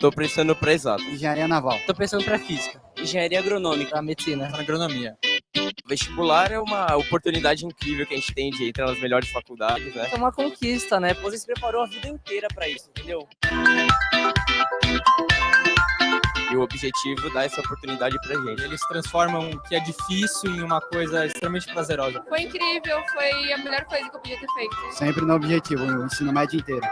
Tô pensando pra exato. Engenharia naval. Tô pensando pra física. Engenharia agronômica. Pra medicina. Pra agronomia. Vestibular é uma oportunidade incrível que a gente tem de entrar nas melhores faculdades, né? É uma conquista, né? Você se preparou a vida inteira pra isso, entendeu? E o objetivo dá essa oportunidade pra gente. Eles transformam o que é difícil em uma coisa extremamente prazerosa. Foi incrível, foi a melhor coisa que eu podia ter feito. Sempre no objetivo, o ensino médio inteiro.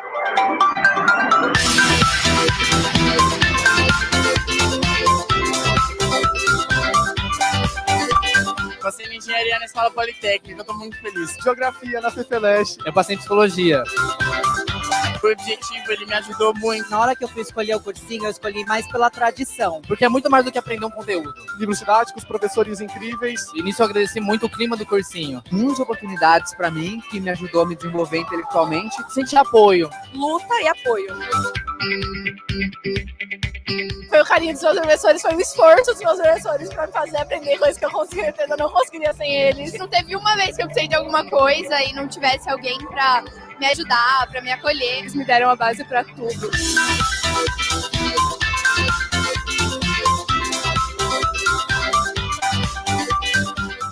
Passei na engenharia na escola politécnica, eu tô muito feliz. Geografia na FEFELESH. Eu passei em psicologia. O objetivo, ele me ajudou muito. Na hora que eu fui escolher o cursinho, eu escolhi mais pela tradição. Porque é muito mais do que aprender um conteúdo. Livros didáticos, professores incríveis. E nisso eu agradeci muito o clima do cursinho. Muitas oportunidades pra mim, que me ajudou a me desenvolver intelectualmente. Senti apoio. Luta e apoio. Foi o carinho dos meus professores, foi o esforço dos meus professores pra me fazer aprender coisas que eu não conseguiria sem eles. Não teve uma vez que eu precisei de alguma coisa e não tivesse alguém pra me ajudar, pra me acolher. Eles me deram a base pra tudo.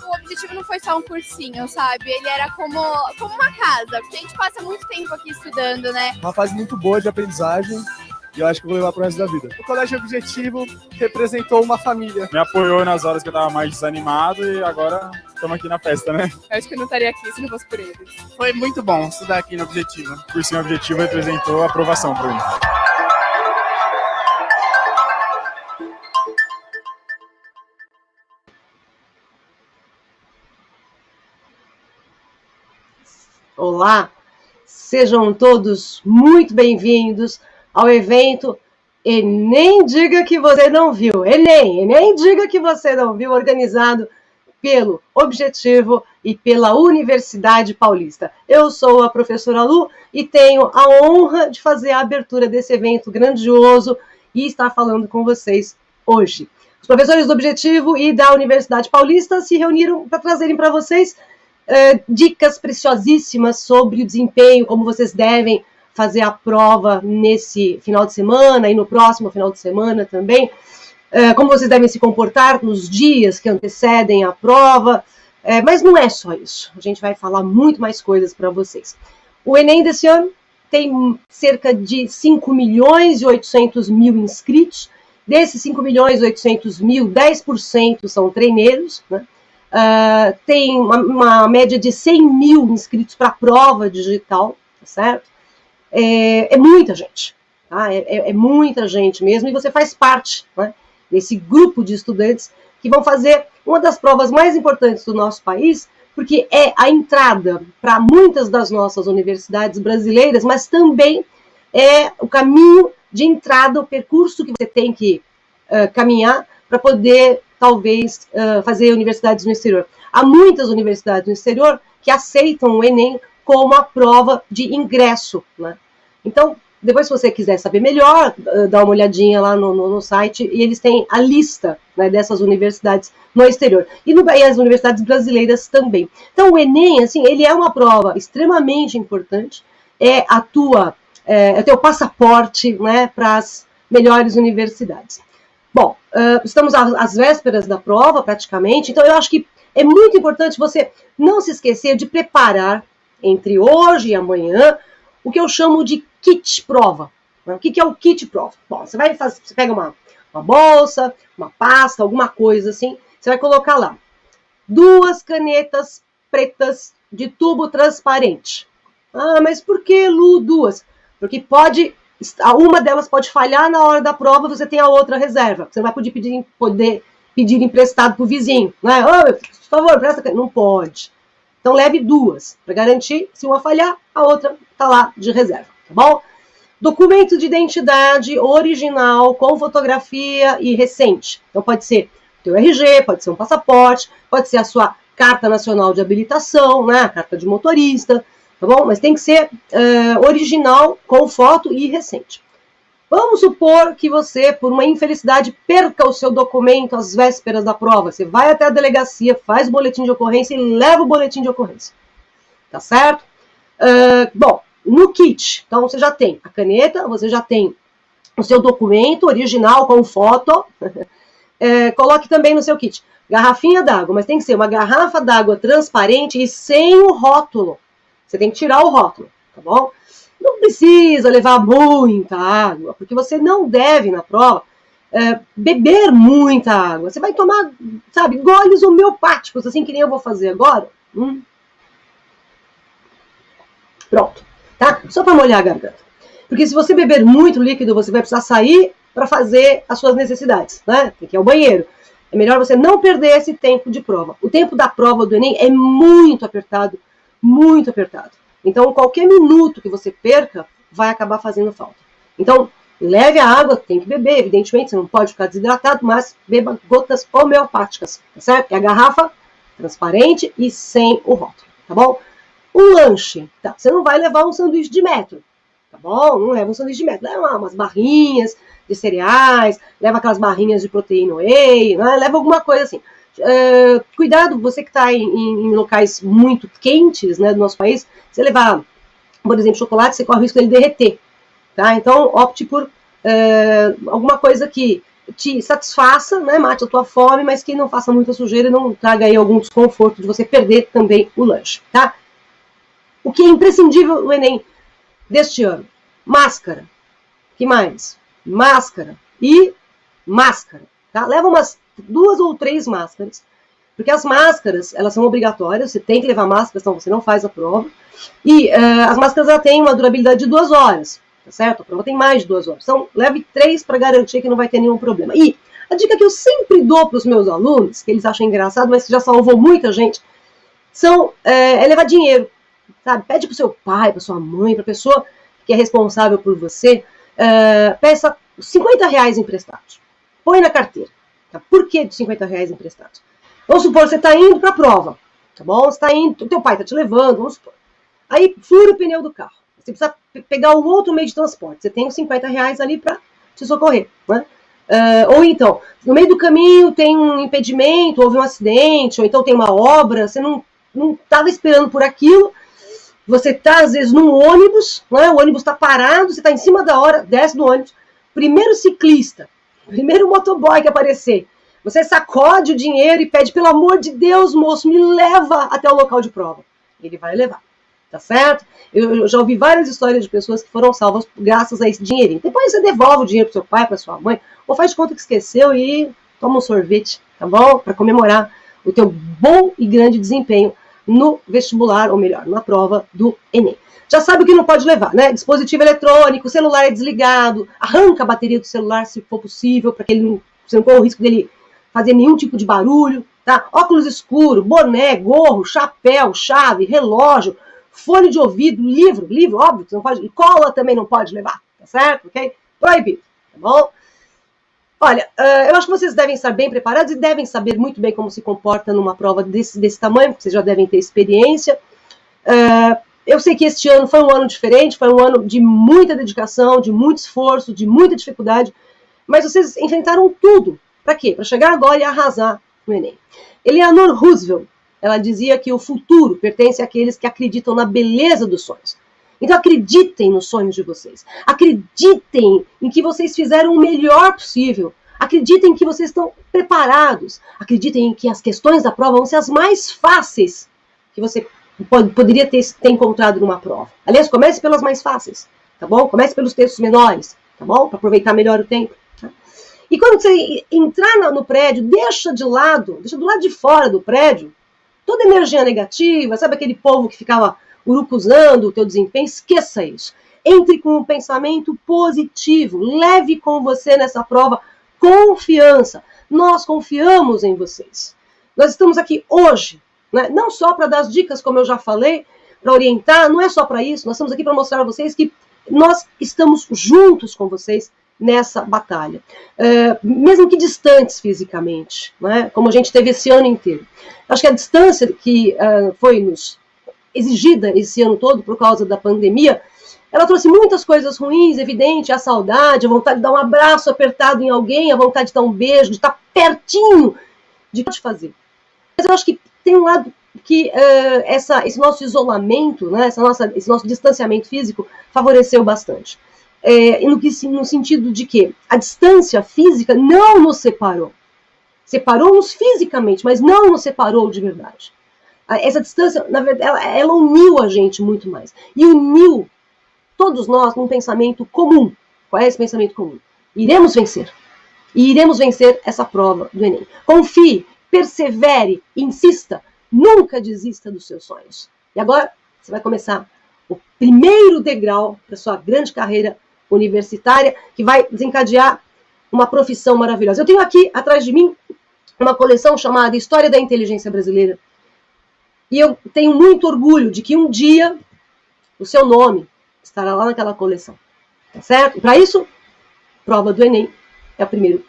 O objetivo não foi só um cursinho, sabe? Ele era como uma casa, porque a gente passa muito tempo aqui estudando, né? Uma fase muito boa de aprendizagem. E eu acho que eu vou levar pro resto da vida. O Colégio Objetivo representou uma família. Me apoiou nas horas que eu tava mais desanimado e agora estamos aqui na festa, né? Eu acho que eu não estaria aqui se não fosse por eles. Foi muito bom estudar aqui no Objetivo. O cursinho Objetivo representou a aprovação para mim. Olá, sejam todos muito bem-vindos ao evento Enem Diga Que Você Não Viu. Enem Diga Que Você Não Viu, organizado pelo Objetivo e pela Universidade Paulista. Eu sou a professora Lu e tenho a honra de fazer a abertura desse evento grandioso e estar falando com vocês hoje. Os professores do Objetivo e da Universidade Paulista se reuniram para trazerem para vocês dicas preciosíssimas sobre o desempenho, como vocês devem fazer a prova nesse final de semana e no próximo final de semana também, como vocês devem se comportar nos dias que antecedem a prova, mas não é só isso, a gente vai falar muito mais coisas para vocês. O Enem desse ano tem cerca de 5.800.000 inscritos, desses 5.800.000, 10% são treineiros, né? Tem uma média de 100.000 inscritos para a prova digital, tá certo? É muita gente, tá? É muita gente mesmo, e você faz parte, né, desse grupo de estudantes que vão fazer uma das provas mais importantes do nosso país, porque é a entrada para muitas das nossas universidades brasileiras, mas também é o caminho de entrada, o percurso que você tem que caminhar para poder, talvez, fazer universidades no exterior. Há muitas universidades no exterior que aceitam o Enem como a prova de ingresso, né? Então, depois, se você quiser saber melhor, dá uma olhadinha lá no site, e eles têm a lista, né, dessas universidades no exterior. E as universidades brasileiras também. Então, o Enem, assim, ele é uma prova extremamente importante, é o teu passaporte, né, para as melhores universidades. Bom, estamos às vésperas da prova, praticamente, então eu acho que é muito importante você não se esquecer de preparar, entre hoje e amanhã, o que eu chamo de kit prova. O que é o kit prova? Bom, você pega uma bolsa, uma pasta, alguma coisa assim, você vai colocar lá 2 canetas pretas de tubo transparente. Ah, mas por que, Lu, 2? Porque uma delas pode falhar na hora da prova, você tem a outra reserva. Você não vai poder pedir emprestado para o vizinho, né? Oh, por favor, presta. Não pode. Então leve 2, para garantir, se uma falhar, a outra está lá de reserva, tá bom? Documento de identidade original, com fotografia e recente. Então pode ser o teu RG, pode ser um passaporte, pode ser a sua carta nacional de habilitação, né? A carta de motorista, tá bom? Mas tem que ser original, com foto e recente. Vamos supor que você, por uma infelicidade, perca o seu documento às vésperas da prova. Você vai até a delegacia, faz o boletim de ocorrência e leva o boletim de ocorrência. Tá certo? Bom, no kit, então você já tem a caneta, você já tem o seu documento original com foto. Coloque também no seu kit garrafinha d'água, mas tem que ser uma garrafa d'água transparente e sem o rótulo. Você tem que tirar o rótulo, tá bom? Não precisa levar muita água, porque você não deve, na prova, beber muita água. Você vai tomar, sabe, goles homeopáticos, assim que nem eu vou fazer agora. Pronto, tá? Só para molhar a garganta. Porque se você beber muito líquido, você vai precisar sair para fazer as suas necessidades, né? Tem que ir ao banheiro. É melhor você não perder esse tempo de prova. O tempo da prova do Enem é muito apertado, muito apertado. Então, qualquer minuto que você perca, vai acabar fazendo falta. Então, leve a água, tem que beber, evidentemente, você não pode ficar desidratado, mas beba gotas homeopáticas, tá certo? É a garrafa transparente e sem o rótulo, tá bom? O lanche, tá? Você não vai levar um sanduíche de metro, tá bom? Não leva um sanduíche de metro, leva umas barrinhas de cereais, leva aquelas barrinhas de proteína whey, né? Leva alguma coisa assim. Cuidado, você que está em locais muito quentes, né, do nosso país, você levar, por exemplo, chocolate, você corre o risco dele derreter, tá? Então, opte por alguma coisa que te satisfaça, né, mate a tua fome, mas que não faça muita sujeira e não traga aí algum desconforto de você perder também o lanche, tá? O que é imprescindível no Enem deste ano? Máscara. Que mais? Máscara e máscara, tá? Leva umas 2 ou 3 máscaras, porque as máscaras, elas são obrigatórias, você tem que levar máscara, senão você não faz a prova, e as máscaras, ela têm uma durabilidade de 2 horas, tá certo? A prova tem mais de 2 horas, então leve 3 para garantir que não vai ter nenhum problema. E a dica que eu sempre dou para os meus alunos, que eles acham engraçado, mas que já salvou muita gente, é levar dinheiro, sabe? Pede para o seu pai, para sua mãe, para a pessoa que é responsável por você, peça R$50 emprestados, põe na carteira. Tá? Por que de R$50 emprestados? Vamos supor que você está indo para a prova, tá bom? Você está indo, o teu pai está te levando, vamos supor. Aí fura o pneu do carro. Você precisa pegar um outro meio de transporte. Você tem os R$50 ali para te socorrer, né? Ou então, no meio do caminho tem um impedimento, houve um acidente, ou então tem uma obra, você não estava esperando por aquilo. Você está, às vezes, num ônibus, né? O ônibus está parado, você está em cima da hora, desce do ônibus. Primeiro ciclista, primeiro motoboy que aparecer, você sacode o dinheiro e pede, pelo amor de Deus, moço, me leva até o local de prova. Ele vai levar, tá certo? Eu já ouvi várias histórias de pessoas que foram salvas graças a esse dinheirinho. Depois você devolve o dinheiro pro seu pai, pra sua mãe, ou faz de conta que esqueceu e toma um sorvete, tá bom? Para comemorar o teu bom e grande desempenho no vestibular, ou melhor, na prova do Enem. Já sabe o que não pode levar, né? Dispositivo eletrônico, celular é desligado, arranca a bateria do celular se for possível, para que você não corra o risco dele fazer nenhum tipo de barulho, tá? Óculos escuro, boné, gorro, chapéu, chave, relógio, fone de ouvido, livro, óbvio, você não pode, e cola também não pode levar, tá certo? Ok? Proibido, tá bom? Olha, eu acho que vocês devem estar bem preparados e devem saber muito bem como se comporta numa prova desse tamanho, porque vocês já devem ter experiência. Eu sei que este ano foi um ano diferente, foi um ano de muita dedicação, de muito esforço, de muita dificuldade, mas vocês enfrentaram tudo. Para quê? Para chegar agora e arrasar no Enem. Eleanor Roosevelt, ela dizia que o futuro pertence àqueles que acreditam na beleza dos sonhos. Então acreditem nos sonhos de vocês. Acreditem em que vocês fizeram o melhor possível. Acreditem que vocês estão preparados. Acreditem em que as questões da prova vão ser as mais fáceis que você poderia ter encontrado numa prova. Aliás, comece pelas mais fáceis, tá bom? Comece pelos textos menores, tá bom? Para aproveitar melhor o tempo. Tá? E quando você entrar no prédio, deixa do lado de fora do prédio, toda energia negativa, sabe aquele povo que ficava urucuzando o teu desempenho? Esqueça isso. Entre com um pensamento positivo. Leve com você nessa prova confiança. Nós confiamos em vocês. Nós estamos aqui hoje, né? Não só para dar as dicas, como eu já falei, para orientar, não é só para isso. Nós estamos aqui para mostrar a vocês que nós estamos juntos com vocês nessa batalha. Mesmo que distantes fisicamente, né? Como a gente teve esse ano inteiro. Acho que a distância que foi nos exigida esse ano todo por causa da pandemia, ela trouxe muitas coisas ruins, evidente, a saudade, a vontade de dar um abraço apertado em alguém, a vontade de dar um beijo, de estar pertinho de fazer. Mas eu acho que tem um lado que esse nosso isolamento, né, esse nosso distanciamento físico favoreceu bastante. no sentido de que a distância física não nos separou. Separou-nos fisicamente, mas não nos separou de verdade. Essa distância, na verdade, ela uniu a gente muito mais. E uniu todos nós num pensamento comum. Qual é esse pensamento comum? Iremos vencer. E iremos vencer essa prova do Enem. Confie, persevere, insista, nunca desista dos seus sonhos. E agora você vai começar o primeiro degrau para sua grande carreira universitária, que vai desencadear uma profissão maravilhosa. Eu tenho aqui, atrás de mim, uma coleção chamada História da Inteligência Brasileira. E eu tenho muito orgulho de que um dia o seu nome estará lá naquela coleção. Tá certo? E para isso, prova do Enem é o primeiro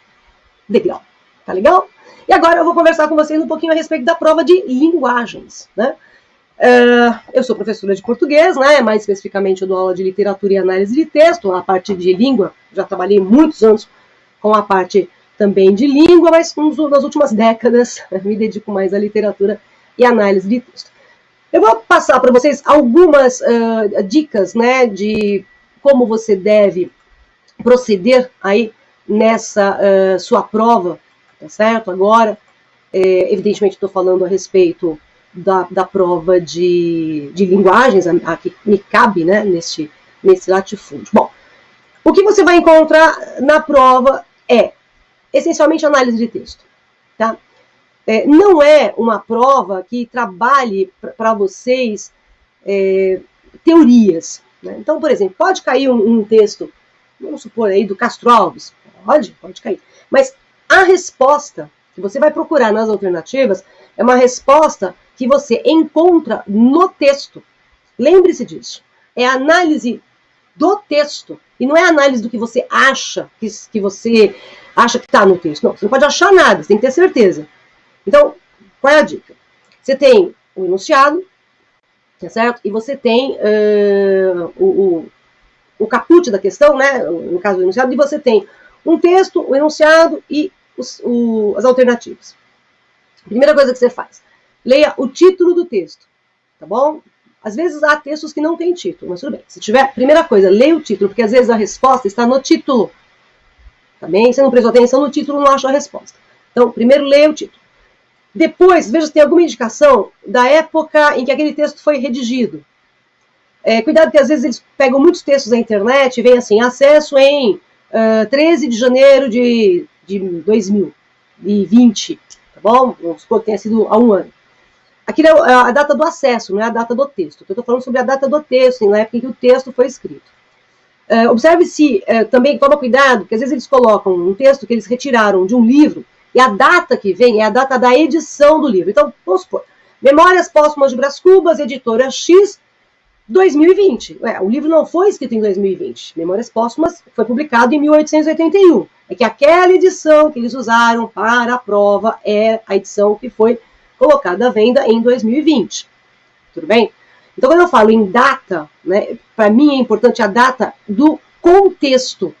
degrau. Tá legal? E agora eu vou conversar com vocês um pouquinho a respeito da prova de linguagens, né? Eu sou professora de português, né? Mais especificamente eu dou aula de literatura e análise de texto. A parte de língua, já trabalhei muitos anos com a parte também de língua, mas nas últimas décadas me dedico mais à literatura e análise de texto. Eu vou passar para vocês algumas dicas, né, de como você deve proceder aí nessa sua prova, tá certo? Agora, evidentemente estou falando a respeito da prova de linguagens, a que me cabe, né, nesse latifúndio. Bom, o que você vai encontrar na prova é, essencialmente, análise de texto, tá? Não é uma prova que trabalhe para vocês teorias, né? Então, por exemplo, pode cair um texto, vamos supor aí, do Castro Alves, pode cair, mas a resposta que você vai procurar nas alternativas é uma resposta que você encontra no texto. Lembre-se disso. É a análise do texto. E não é a análise do que você acha que você acha que está no texto. Não, você não pode achar nada, você tem que ter certeza. Então, qual é a dica? Você tem o enunciado, tá certo? E você tem o caput da questão, né? No caso do enunciado, e você tem um texto, o enunciado e as alternativas. Primeira coisa que você faz, leia o título do texto, tá bom? Às vezes há textos que não têm título, mas tudo bem. Se tiver, primeira coisa, leia o título, porque às vezes a resposta está no título. Tá bem? Você não prestou atenção no título, não acha a resposta. Então, primeiro leia o título. Depois, veja se tem alguma indicação da época em que aquele texto foi redigido. Cuidado que às vezes eles pegam muitos textos na internet e vem assim, acesso em 13 de janeiro de 2020, tá bom? Vamos supor que tenha sido há um ano. Aqui é a data do acesso, não é a data do texto. Eu estou falando sobre a data do texto, na época em que o texto foi escrito. Observe se, também toma cuidado, porque às vezes eles colocam um texto que eles retiraram de um livro, e a data que vem é a data da edição do livro. Então, vamos supor, Memórias Póstumas de Brás Cubas, editora X, 2020. O livro não foi escrito em 2020. Memórias Póstumas foi publicado em 1881. É que aquela edição que eles usaram para a prova é a edição que foi colocada à venda em 2020. Tudo bem? Então, quando eu falo em data, né, para mim é importante a data do contexto,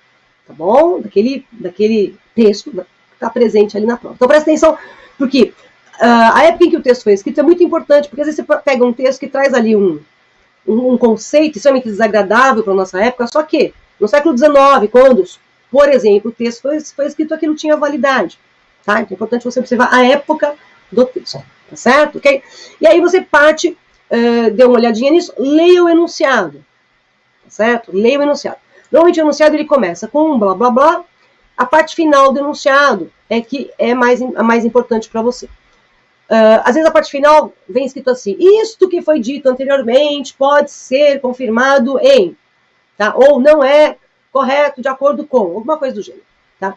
tá bom? Daquele texto que está presente ali na prova. Então, presta atenção, porque a época em que o texto foi escrito é muito importante, porque às vezes você pega um texto que traz ali um conceito extremamente desagradável para a nossa época, só que no século XIX, quando, por exemplo, o texto foi escrito, aquilo tinha validade. Tá? Então é importante você observar a época do texto, tá certo? Okay? E aí você parte, dê uma olhadinha nisso, leia o enunciado, tá certo? Leia o enunciado. Normalmente o enunciado ele começa com um blá blá blá, a parte final do enunciado é que é a mais importante para você. Às vezes a parte final vem escrito assim, isto que foi dito anteriormente pode ser confirmado em, tá? Ou não é correto de acordo com, alguma coisa do gênero, tá?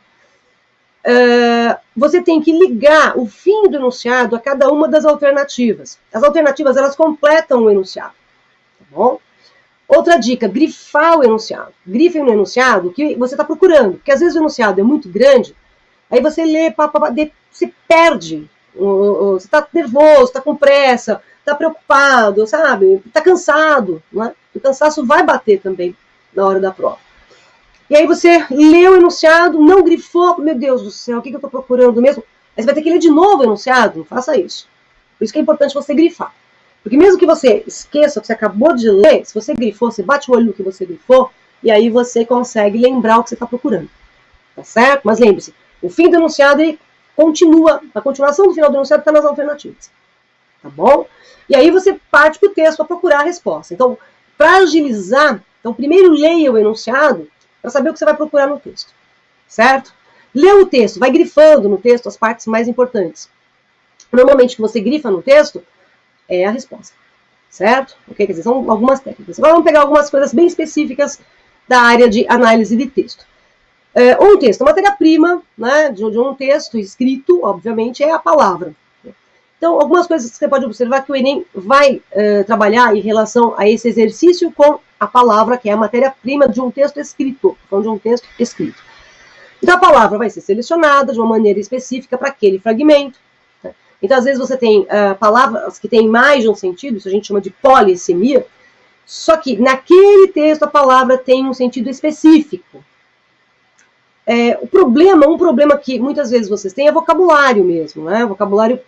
Você tem que ligar o fim do enunciado a cada uma das alternativas. As alternativas, elas completam o enunciado, tá bom? Outra dica, grifar o enunciado. Grife no enunciado que você está procurando, porque às vezes o enunciado é muito grande, aí você lê, você perde. Você está nervoso, está com pressa, está preocupado, sabe? Está cansado, não é? O cansaço vai bater também na hora da prova. E aí você leu o enunciado, não grifou, meu Deus do céu, o que eu estou procurando mesmo? Aí você vai ter que ler de novo o enunciado, não faça isso. Por isso que é importante você grifar. Porque mesmo que você esqueça o que você acabou de ler, se você grifou, você bate o olho no que você grifou, e aí você consegue lembrar o que você está procurando. Tá certo? Mas lembre-se, o fim do enunciado ele continua, a continuação do final do enunciado está nas alternativas. Tá bom? E aí você parte para o texto para procurar a resposta. Então, para agilizar, então primeiro leia o enunciado para saber o que você vai procurar no texto. Certo? Lê o texto, vai grifando no texto as partes mais importantes. Normalmente o que você grifa no texto é a resposta. Certo? Okay? Quer dizer, são algumas técnicas. Agora vamos pegar algumas coisas bem específicas da área de análise de texto. Um texto, a matéria-prima, né, de um texto escrito, obviamente, é a palavra. Então, algumas coisas que você pode observar que o Enem vai trabalhar em relação a esse exercício com a palavra, que é a matéria-prima de um texto escrito. De um texto escrito. Então, a palavra vai ser selecionada de uma maneira específica para aquele fragmento. Né? Então, às vezes você tem palavras que têm mais de um sentido, isso a gente chama de polissemia, só que naquele texto a palavra tem um sentido específico. Um problema que muitas vezes vocês têm é vocabulário mesmo, né? Vocabulário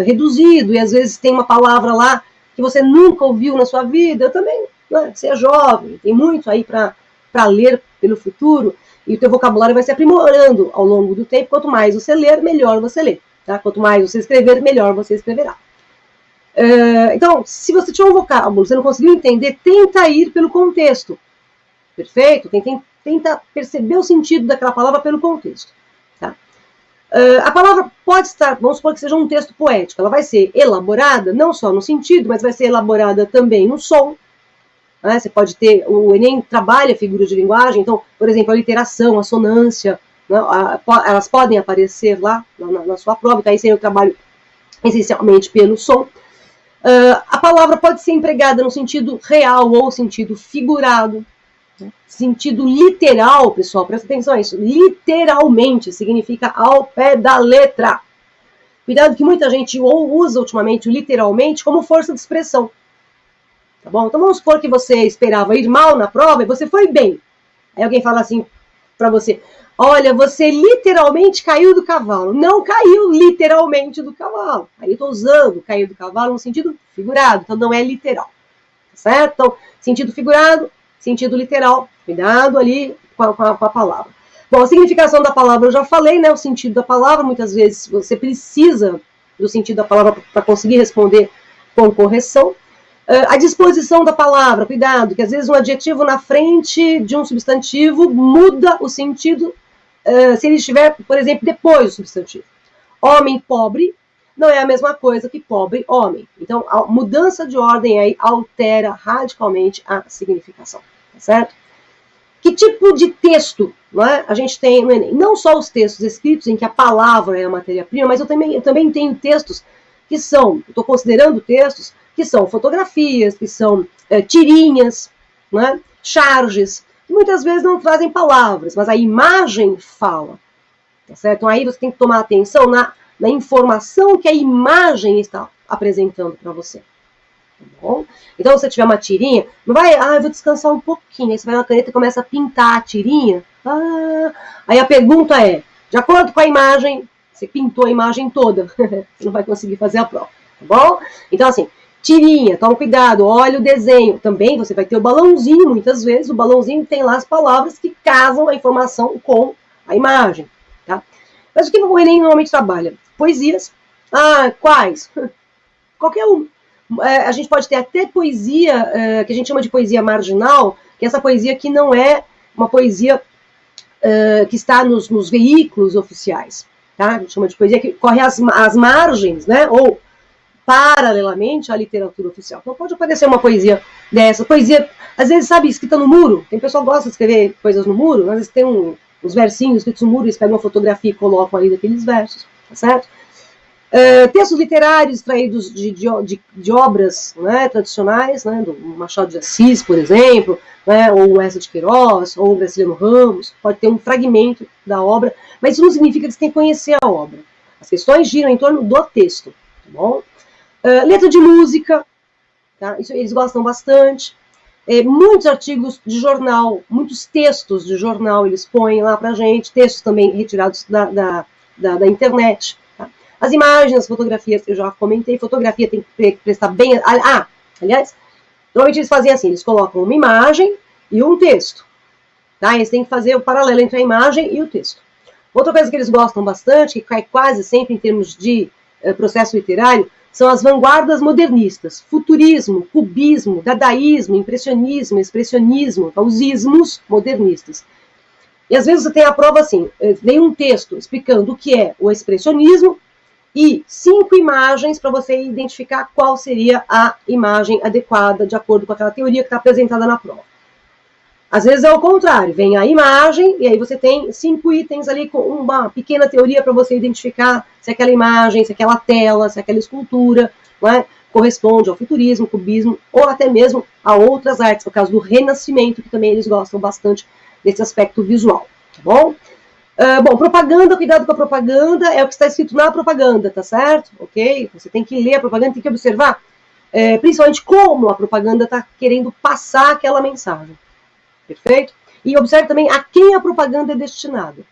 reduzido, e às vezes tem uma palavra lá que você nunca ouviu na sua vida. Eu também, né? Você é jovem, tem muito aí para ler pelo futuro, e o teu vocabulário vai se aprimorando ao longo do tempo. Quanto mais você ler, melhor você lê. Tá? Quanto mais você escrever, melhor você escreverá. Então, se você tiver um vocábulo, você não conseguiu entender, tenta ir pelo contexto. Perfeito? Tenta perceber o sentido daquela palavra pelo contexto. Tá? A palavra pode estar, vamos supor que seja um texto poético, ela vai ser elaborada não só no sentido, mas vai ser elaborada também no som. Né? Você pode ter, o Enem trabalha figura de linguagem, então, por exemplo, a literação, a sonância, né? Elas podem aparecer lá na sua prova, então aí seria o trabalho essencialmente pelo som. A palavra pode ser empregada no sentido real ou sentido figurado. Sentido literal, pessoal, presta atenção a isso. Literalmente significa ao pé da letra. Cuidado que muita gente usa ultimamente o literalmente como força de expressão. Tá bom? Então vamos supor que você esperava ir mal na prova e você foi bem. Aí alguém fala assim pra você: olha, você literalmente caiu do cavalo. Não caiu literalmente do cavalo. Aí eu tô usando cair do cavalo no sentido figurado, então não é literal. Certo? Então, sentido figurado, sentido literal, cuidado ali com a palavra. Bom, a significação da palavra eu já falei, né? O sentido da palavra, muitas vezes você precisa do sentido da palavra para conseguir responder com correção. A disposição da palavra, cuidado, que às vezes um adjetivo na frente de um substantivo muda o sentido se ele estiver, por exemplo, depois do substantivo. Homem pobre não é a mesma coisa que pobre homem. Então, a mudança de ordem aí altera radicalmente a significação. Tá certo? Que tipo de texto, não é, a gente tem no Enem? Não só os textos escritos em que a palavra é a matéria-prima, mas eu também tenho textos que são, estou considerando textos que são fotografias, que são tirinhas, não é? Charges, que muitas vezes não trazem palavras, mas a imagem fala. Tá certo? Então aí você tem que tomar atenção na informação que a imagem está apresentando para você. Tá bom? Então, se você tiver uma tirinha, não vai, eu vou descansar um pouquinho. Aí você vai na caneta e começa a pintar a tirinha. Aí a pergunta é, de acordo com a imagem, você pintou a imagem toda. Você não vai conseguir fazer a prova. Tá bom? Então, assim, tirinha, toma cuidado, olha o desenho. Também você vai ter o balãozinho, muitas vezes. O balãozinho tem lá as palavras que casam a informação com a imagem. Tá? Mas o que o Enem normalmente trabalha? Poesias. Quais? Qualquer um. A gente pode ter até poesia, que a gente chama de poesia marginal, que é essa poesia que não é uma poesia que está nos veículos oficiais. Tá? A gente chama de poesia que corre às margens, né? Ou paralelamente à literatura oficial. Então pode aparecer uma poesia dessa. Poesia, às vezes, sabe, escrita no muro. Tem pessoal que gosta de escrever coisas no muro. Às vezes tem uns versinhos escritos no muro, eles pegam uma fotografia e colocam ali daqueles versos. Tá certo? Textos literários extraídos de obras, né, tradicionais, né, do Machado de Assis, por exemplo, né, ou Eça de Queiroz, ou Graciliano Ramos, pode ter um fragmento da obra, mas isso não significa que você tem que conhecer a obra. As questões giram em torno do texto. Tá bom? Letra de música, tá? Isso eles gostam bastante. Muitos artigos de jornal, muitos textos de jornal eles põem lá pra gente, textos também retirados da internet. As imagens, as fotografias, eu já comentei, fotografia tem que prestar bem... aliás, normalmente eles fazem assim, eles colocam uma imagem e um texto. Tá? Eles têm que fazer o paralelo entre a imagem e o texto. Outra coisa que eles gostam bastante, que cai quase sempre em termos de processo literário, são as vanguardas modernistas. Futurismo, cubismo, dadaísmo, impressionismo, expressionismo, os ismos modernistas. E às vezes você tem a prova assim, vem um texto explicando o que é o expressionismo e 5 imagens para você identificar qual seria a imagem adequada de acordo com aquela teoria que está apresentada na prova. Às vezes é o contrário, vem a imagem e aí você tem 5 itens ali com uma pequena teoria para você identificar se aquela imagem, se aquela tela, se aquela escultura, não é, corresponde ao futurismo, cubismo ou até mesmo a outras artes, no caso do Renascimento, que também eles gostam bastante desse aspecto visual, tá bom? Bom, propaganda, cuidado com a propaganda, é o que está escrito na propaganda, tá certo? Ok? Você tem que ler a propaganda, tem que observar, principalmente como a propaganda está querendo passar aquela mensagem. Perfeito? E observe também a quem a propaganda é destinada.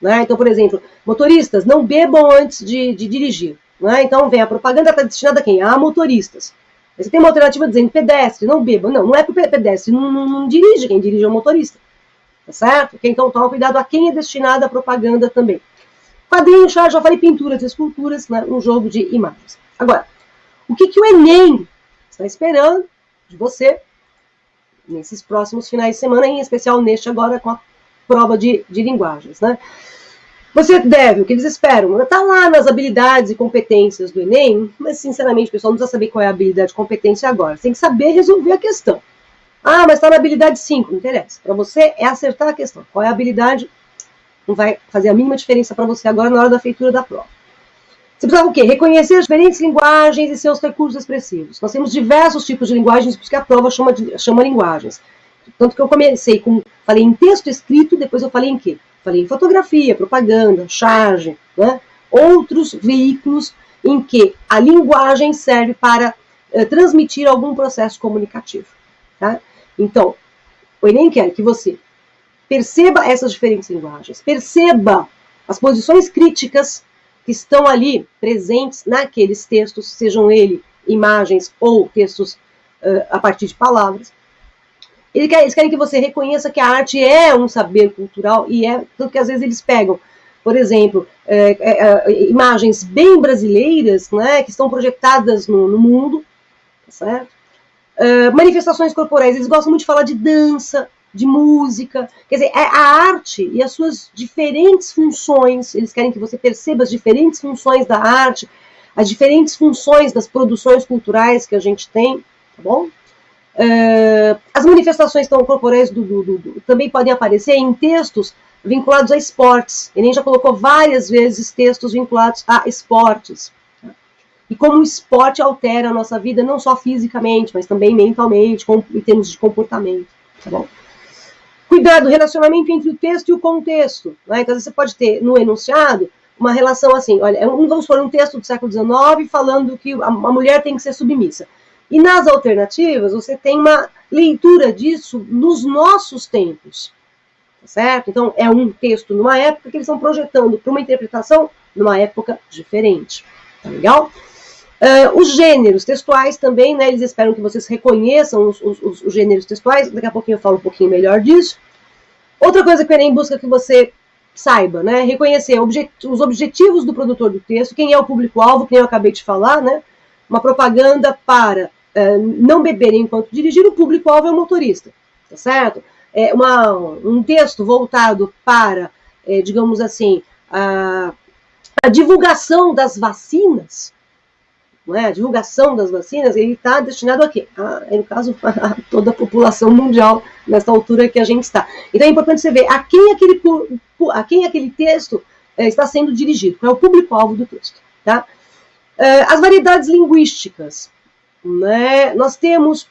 Né? Então, por exemplo, motoristas, não bebam antes de dirigir. Né? Então, a propaganda está destinada a quem? A motoristas. Você tem uma alternativa dizendo pedestre, não beba. Não, não é para o pedestre, não dirige, quem dirige é o motorista. Tá certo? Okay? Então, toma cuidado a quem é destinada a propaganda também. Quadrinho, já falei pinturas e esculturas, né? Um jogo de imagens. Agora, o que o Enem está esperando de você nesses próximos finais de semana, em especial neste agora com a prova de linguagens, né? Você deve, o que eles esperam, está lá nas habilidades e competências do Enem, mas sinceramente, pessoal, não precisa saber qual é a habilidade e competência agora. Você tem que saber resolver a questão. Ah, mas está na habilidade 5, não interessa. Para você é acertar a questão. Qual é a habilidade? Não vai fazer a mínima diferença para você agora na hora da feitura da prova. Você precisa o quê? Reconhecer as diferentes linguagens e seus recursos expressivos. Nós temos diversos tipos de linguagens, por isso que a prova chama linguagens. Tanto que eu comecei com, falei em texto escrito, depois eu falei em quê? Falei em fotografia, propaganda, charge, né? Outros veículos em que a linguagem serve para transmitir algum processo comunicativo. Tá? Então, o Enem quer que você perceba essas diferentes linguagens, perceba as posições críticas que estão ali presentes naqueles textos, sejam eles imagens ou textos a partir de palavras. Eles querem que você reconheça que a arte é um saber cultural e tanto que às vezes eles pegam, por exemplo, imagens bem brasileiras, né, que estão projetadas no mundo, tá certo? Manifestações corporais, eles gostam muito de falar de dança, de música, quer dizer, a arte e as suas diferentes funções, eles querem que você perceba as diferentes funções da arte, as diferentes funções das produções culturais que a gente tem, tá bom? As manifestações corporais também podem aparecer em textos vinculados a esportes. Ele já colocou várias vezes textos vinculados a esportes. Tá? E como o esporte altera a nossa vida, não só fisicamente, mas também mentalmente, em termos de comportamento, tá bom? Cuidado, relacionamento entre o texto e o contexto. Né? Então, você pode ter no enunciado uma relação assim, olha, vamos supor um texto do século XIX falando que a mulher tem que ser submissa. E nas alternativas, você tem uma leitura disso nos nossos tempos. Tá certo? Então, é um texto numa época que eles estão projetando para uma interpretação numa época diferente. Tá legal? Os gêneros textuais também, né, eles esperam que vocês reconheçam os gêneros textuais. Daqui a pouquinho eu falo um pouquinho melhor disso. Outra coisa que o Enem busca que você saiba, né, reconhecer os objetivos do produtor do texto, quem é o público-alvo, quem eu acabei de falar, né, uma propaganda para não beber enquanto dirigir, o público-alvo é o motorista, tá certo? Um texto voltado para, digamos assim, a divulgação das vacinas, não é? A divulgação das vacinas, ele está destinado a quê? No caso, a toda a população mundial, nessa altura que a gente está. Então é importante você ver a quem aquele texto está sendo dirigido, qual é o público-alvo do texto. Tá? As variedades linguísticas. Né? Nós temos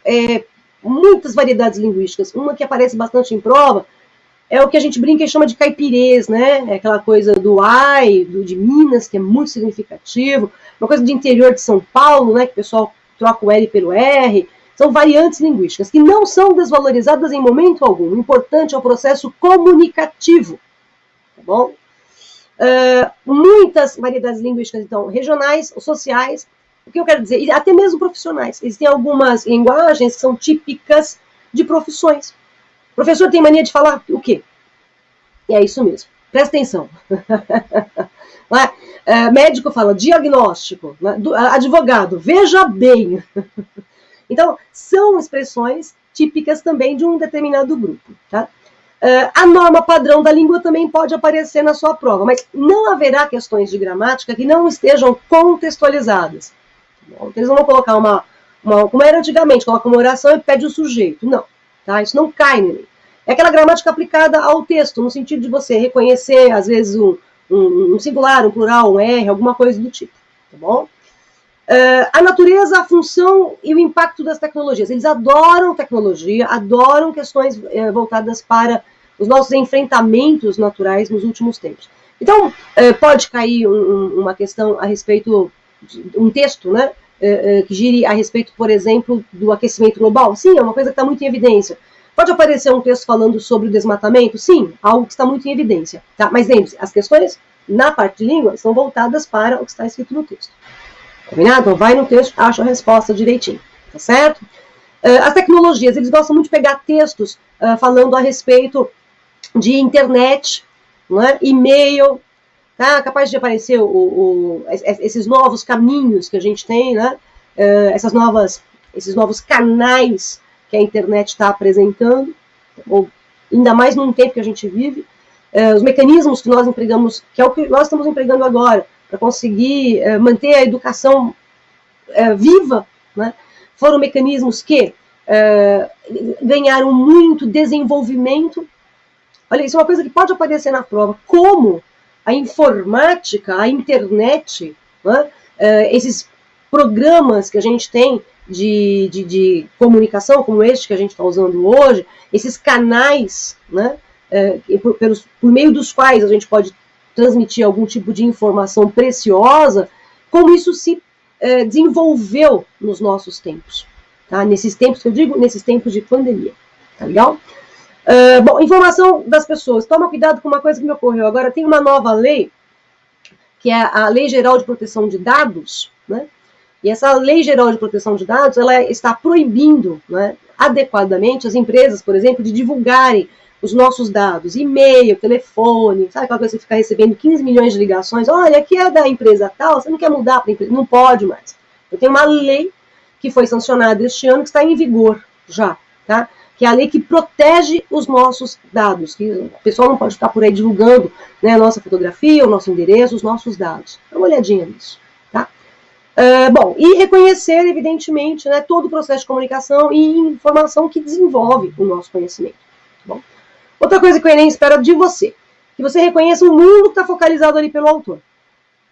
muitas variedades linguísticas. Uma que aparece bastante em prova é o que a gente brinca e chama de caipirês, né? É aquela coisa do ai, de Minas, que é muito significativo. Uma coisa do interior de São Paulo, né? Que o pessoal troca o L pelo R. São variantes linguísticas que não são desvalorizadas em momento algum. O importante é o processo comunicativo. Tá bom? Muitas variedades linguísticas, então, regionais, sociais. O que eu quero dizer? E até mesmo profissionais. Existem algumas linguagens que são típicas de profissões. O professor tem mania de falar o quê? E é isso mesmo. Presta atenção. Médico fala diagnóstico. Advogado, veja bem. Então, são expressões típicas também de um determinado grupo. Tá? A norma padrão da língua também pode aparecer na sua prova, mas não haverá questões de gramática que não estejam contextualizadas. Bom, eles não vão colocar como era antigamente, coloca uma oração e pede o sujeito. Não, tá? Isso não cai nele. É aquela gramática aplicada ao texto, no sentido de você reconhecer, às vezes, um singular, um plural, um R, alguma coisa do tipo. Tá bom? A natureza, a função e o impacto das tecnologias. Eles adoram tecnologia, adoram questões voltadas para os nossos enfrentamentos naturais nos últimos tempos. Então, pode cair uma questão a respeito de um texto, né, que gire a respeito, por exemplo, do aquecimento global. Sim, é uma coisa que está muito em evidência. Pode aparecer um texto falando sobre o desmatamento? Sim, algo que está muito em evidência. Tá? Mas lembre-se, as questões na parte de língua são voltadas para o que está escrito no texto. Combinado? Então vai no texto, acha a resposta direitinho. Tá certo? As tecnologias, eles gostam muito de pegar textos falando a respeito de internet, né, e-mail, tá? Capaz de aparecer esses novos caminhos que a gente tem, né? Esses novos canais que a internet está apresentando, ou ainda mais num tempo que a gente vive, os mecanismos que nós empregamos, que é o que nós estamos empregando agora, para conseguir manter a educação viva, né? Foram mecanismos que ganharam muito desenvolvimento. Olha, isso é uma coisa que pode aparecer na prova, como a informática, a internet, né? Esses programas que a gente tem de comunicação, como este que a gente está usando hoje, esses canais, né? Por meio dos quais a gente pode transmitir algum tipo de informação preciosa, como isso se desenvolveu nos nossos tempos. Tá? Nesses tempos que eu digo, nesses tempos de pandemia. Tá legal? Bom, informação das pessoas. Toma cuidado com uma coisa que me ocorreu. Agora tem uma nova lei, que é a Lei Geral de Proteção de Dados, né? E essa Lei Geral de Proteção de Dados, ela está proibindo, né, adequadamente as empresas, por exemplo, de divulgarem os nossos dados, e-mail, telefone, sabe aquela coisa que você fica recebendo 15 milhões de ligações, olha, aqui é da empresa tal, você não quer mudar para a empresa, não pode mais. Eu tenho uma lei que foi sancionada este ano, que está em vigor já, tá? Que é a lei que protege os nossos dados, que o pessoal não pode ficar por aí divulgando, né, a nossa fotografia, o nosso endereço, os nossos dados. Dá uma olhadinha nisso, tá? Bom, e reconhecer, evidentemente, né, todo o processo de comunicação e informação que desenvolve o nosso conhecimento, tá bom? Outra coisa que o Enem espera de você, que você reconheça o mundo que está focalizado ali pelo autor.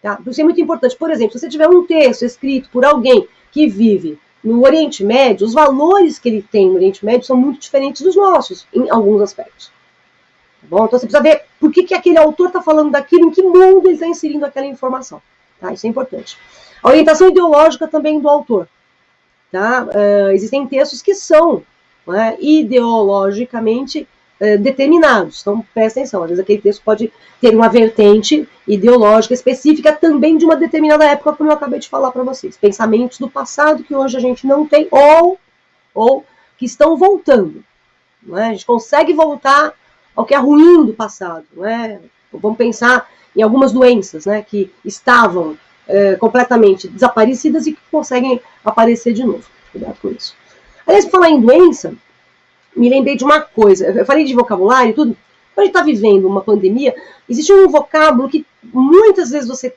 Tá? Isso é muito importante. Por exemplo, se você tiver um texto escrito por alguém que vive no Oriente Médio, os valores que ele tem no Oriente Médio são muito diferentes dos nossos, em alguns aspectos. Tá bom? Então você precisa ver por que aquele autor está falando daquilo, em que mundo ele está inserindo aquela informação. Tá? Isso é importante. A orientação ideológica também do autor. Tá? Existem textos que são, né, ideologicamente determinados. Então, presta atenção. Às vezes aquele texto pode ter uma vertente ideológica específica também de uma determinada época, como eu acabei de falar para vocês. Pensamentos do passado que hoje a gente não tem ou que estão voltando. Não é? A gente consegue voltar ao que é ruim do passado. Não é? Vamos pensar em algumas doenças, né, que estavam completamente desaparecidas e que conseguem aparecer de novo. Cuidado com isso. Aliás, por falar em doença, me lembrei de uma coisa. Eu falei de vocabulário e tudo. Quando a gente está vivendo uma pandemia, existe um vocábulo que muitas vezes você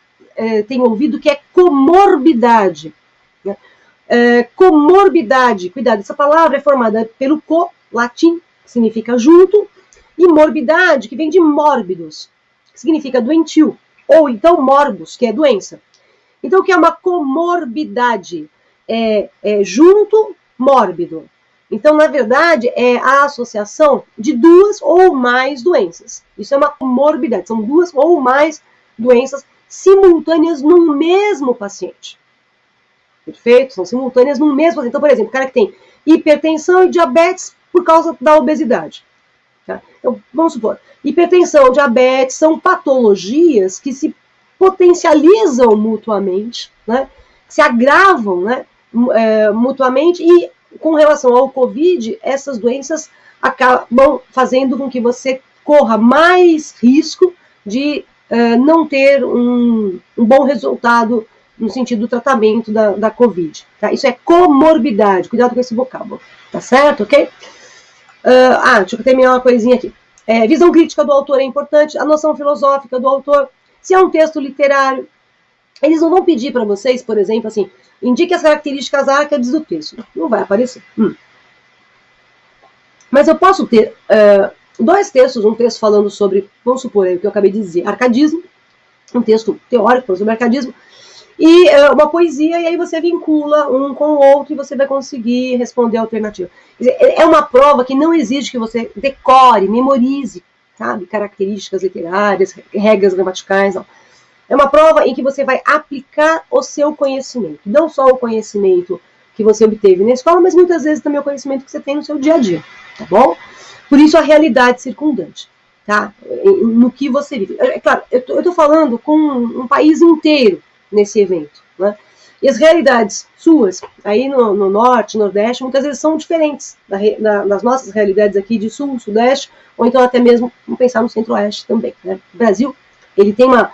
tem ouvido, que é comorbidade. Né? Comorbidade, cuidado, essa palavra é formada pelo co, latim, que significa junto, e morbidade, que vem de mórbidos, que significa doentio, ou então morbus, que é doença. Então, o que é uma comorbidade? É junto, mórbido. Então, na verdade, é a associação de duas ou mais doenças. Isso é uma comorbidade, são duas ou mais doenças simultâneas no mesmo paciente. Perfeito? São simultâneas no mesmo paciente. Então, por exemplo, o cara que tem hipertensão e diabetes por causa da obesidade. Tá? Então, vamos supor, hipertensão, diabetes são patologias que se potencializam mutuamente, né? Se agravam, né, mutuamente, e com relação ao Covid, essas doenças acabam fazendo com que você corra mais risco de não ter um bom resultado no sentido do tratamento da Covid. Tá? Isso é comorbidade, cuidado com esse vocábulo, tá certo, ok? Deixa eu terminar uma coisinha aqui. Visão crítica do autor é importante, a noção filosófica do autor, se é um texto literário, eles não vão pedir para vocês, por exemplo, assim, indique as características arcades do texto. Não vai aparecer. Mas eu posso ter 2 textos, um texto falando sobre, vamos supor, o que eu acabei de dizer, arcadismo, um texto teórico sobre arcadismo, e uma poesia, e aí você vincula um com o outro e você vai conseguir responder a alternativa. É uma prova que não exige que você decore, memorize, sabe, características literárias, regras gramaticais, não. É uma prova em que você vai aplicar o seu conhecimento, não só o conhecimento que você obteve na escola, mas muitas vezes também o conhecimento que você tem no seu dia a dia, tá bom? Por isso a realidade circundante, tá? No que você vive. É claro, eu tô falando com um país inteiro nesse evento, né? E as realidades suas, aí no norte, nordeste, muitas vezes são diferentes das nossas realidades aqui de sul, sudeste, ou então até mesmo, vamos pensar no centro-oeste também, né? O Brasil, ele tem uma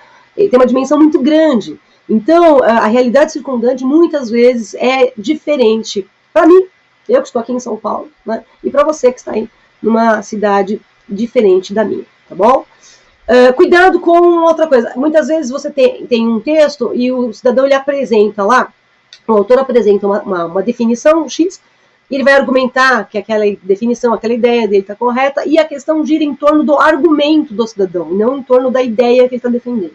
dimensão muito grande, então a realidade circundante muitas vezes é diferente para mim, eu que estou aqui em São Paulo, né? E para você que está aí numa cidade diferente da minha, tá bom? Cuidado com outra coisa. Muitas vezes você tem um texto e o cidadão ele apresenta lá, o autor apresenta uma definição X, e ele vai argumentar que aquela definição, aquela ideia dele está correta, e a questão gira em torno do argumento do cidadão, não em torno da ideia que ele está defendendo.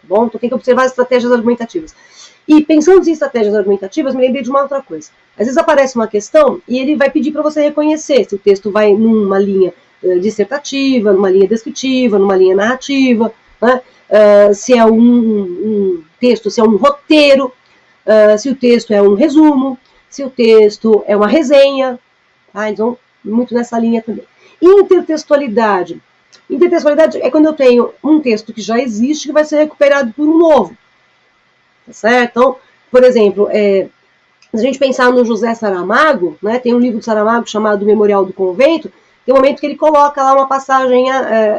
Tá bom? Então tem que observar as estratégias argumentativas. E pensando em estratégias argumentativas, me lembrei de uma outra coisa. Às vezes aparece uma questão e ele vai pedir para você reconhecer se o texto vai numa linha dissertativa, numa linha descritiva, numa linha narrativa, né? Se é um texto, se é um roteiro, se o texto é um resumo, se o texto é uma resenha, tá? Eles vão muito nessa linha também. Intertextualidade. Intertextualidade é quando eu tenho um texto que já existe que vai ser recuperado por um novo. Tá certo? Então, por exemplo, se a gente pensar no José Saramago, né, tem um livro de Saramago chamado Memorial do Convento, tem um momento que ele coloca lá uma passagem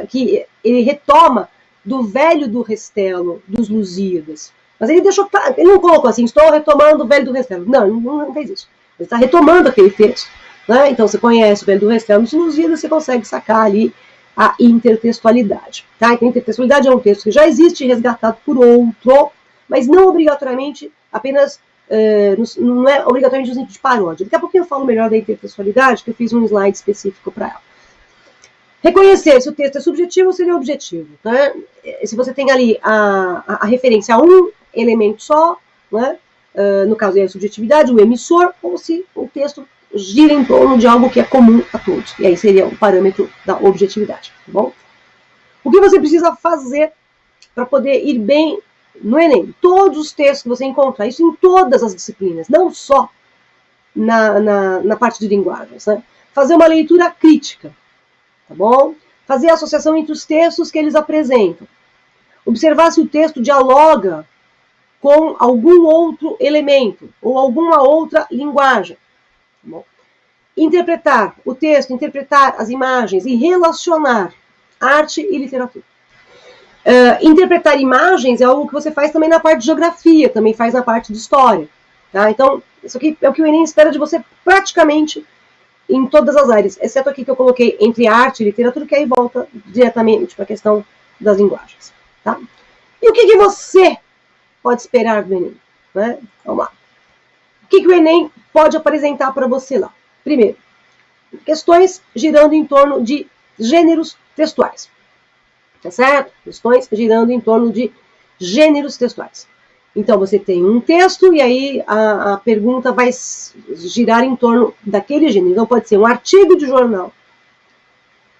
que ele retoma do Velho do Restelo, dos Lusíadas. Mas ele deixou, ele não colocou assim, estou retomando o Velho do Restelo. Não fez isso. Ele está retomando aquele texto. Né? Então você conhece o Velho do Restelo dos Lusíadas, você consegue sacar ali a intertextualidade. Tá? Então, a intertextualidade é um texto que já existe, resgatado por outro, mas não obrigatoriamente apenas, não é obrigatoriamente no sentido de paródia. Daqui a pouquinho eu falo melhor da intertextualidade, que eu fiz um slide específico para ela. Reconhecer se o texto é subjetivo ou se ele é objetivo. Né? Se você tem ali a referência a um elemento só, né? No caso é a subjetividade, o emissor, ou se o texto gira em torno de algo que é comum a todos. E aí seria o parâmetro da objetividade. Tá bom? O que você precisa fazer para poder ir bem no Enem? Todos os textos que você encontrar, isso em todas as disciplinas, não só na parte de linguagens. Né? Fazer uma leitura crítica. Tá bom? Fazer a associação entre os textos que eles apresentam. Observar se o texto dialoga com algum outro elemento ou alguma outra linguagem. Tá bom? Interpretar o texto, interpretar as imagens e relacionar arte e literatura. Interpretar imagens é algo que você faz também na parte de geografia, também faz na parte de história. Tá? Então, isso aqui é o que o Enem espera de você praticamente em todas as áreas, exceto aqui que eu coloquei entre arte e literatura, que aí volta diretamente para a questão das linguagens. Tá? E o que você pode esperar do Enem? Né? Vamos lá. O que o Enem pode apresentar para você lá? Primeiro, questões girando em torno de gêneros textuais. Tá certo? Questões girando em torno de gêneros textuais. Então, você tem um texto e aí a pergunta vai girar em torno daquele gênero. Então, pode ser um artigo de jornal,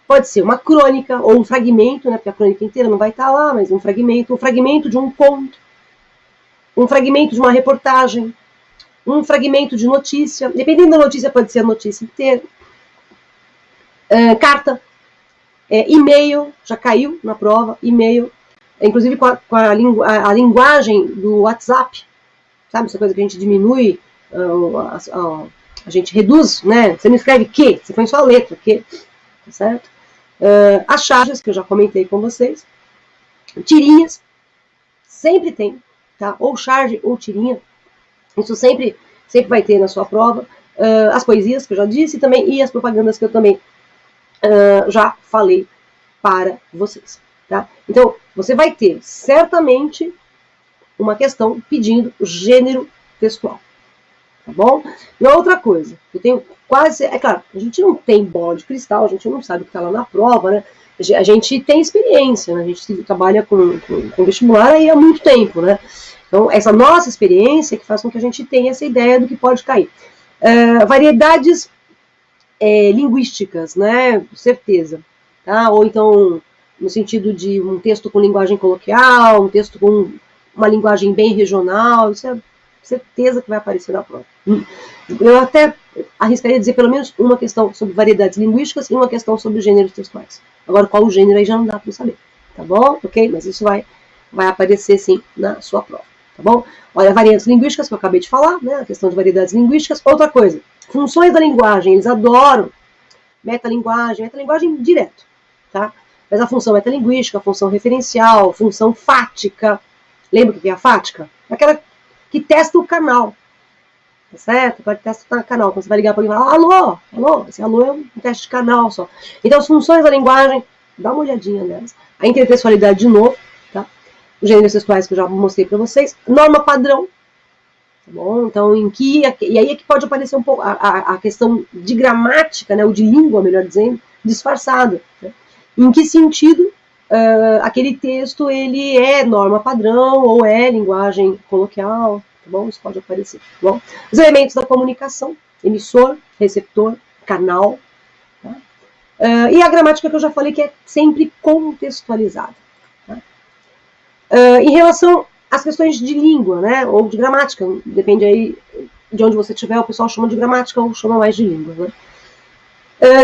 pode ser uma crônica ou um fragmento, né, porque a crônica inteira não vai estar lá, mas um fragmento de um conto, um fragmento de uma reportagem, um fragmento de notícia. Dependendo da notícia, pode ser a notícia inteira. Carta, e-mail, já caiu na prova, e-mail. Inclusive com a linguagem do WhatsApp, sabe? Essa coisa que a gente diminui a gente reduz, né? Você não escreve que, você põe só a letra que, tá certo? As charges, que eu já comentei com vocês. Tirinhas, sempre tem, tá? Ou charge ou tirinha. Isso sempre vai ter na sua prova. As poesias, que eu já disse também, e as propagandas que eu também já falei para vocês, tá? Então, você vai ter, certamente, uma questão pedindo gênero textual, tá bom? E outra coisa, eu tenho quase... É claro, a gente não tem bola de cristal, a gente não sabe o que está lá na prova, né? A gente tem experiência, né? A gente trabalha com vestibular aí há muito tempo, né? Então, essa nossa experiência que faz com que a gente tenha essa ideia do que pode cair. Variedades linguísticas, né? Certeza. Tá? Ou então, no sentido de um texto com linguagem coloquial, um texto com uma linguagem bem regional, isso é certeza que vai aparecer na prova. Eu até arriscaria dizer pelo menos uma questão sobre variedades linguísticas e uma questão sobre gêneros textuais. Agora, qual o gênero aí já não dá para saber, tá bom? Ok? Mas isso vai aparecer sim na sua prova, tá bom? Olha, variantes linguísticas que eu acabei de falar, né? A questão de variedades linguísticas. Outra coisa, funções da linguagem, eles adoram metalinguagem direto, tá? Mas a função metalinguística, a função referencial, função fática. Lembra o que é a fática? Aquela que testa o canal, tá certo? Aquela que testa o canal. Quando você vai ligar para alguém e falar, alô, alô, esse alô é um teste de canal só. Então, as funções da linguagem, dá uma olhadinha nelas. A intertextualidade de novo, tá? Os gêneros textuais que eu já mostrei para vocês. Norma padrão, tá bom? Então, e aí é que pode aparecer um pouco a questão de gramática, né? Ou de língua, melhor dizendo, disfarçada, né? Em que sentido aquele texto ele é norma padrão ou é linguagem coloquial, tá bom? Isso pode aparecer, tá bom? Os elementos da comunicação, emissor, receptor, canal, tá? E a gramática que eu já falei que é sempre contextualizada, tá? Em relação às questões de língua, né? Ou de gramática, depende aí de onde você estiver, o pessoal chama de gramática ou chama mais de língua, né?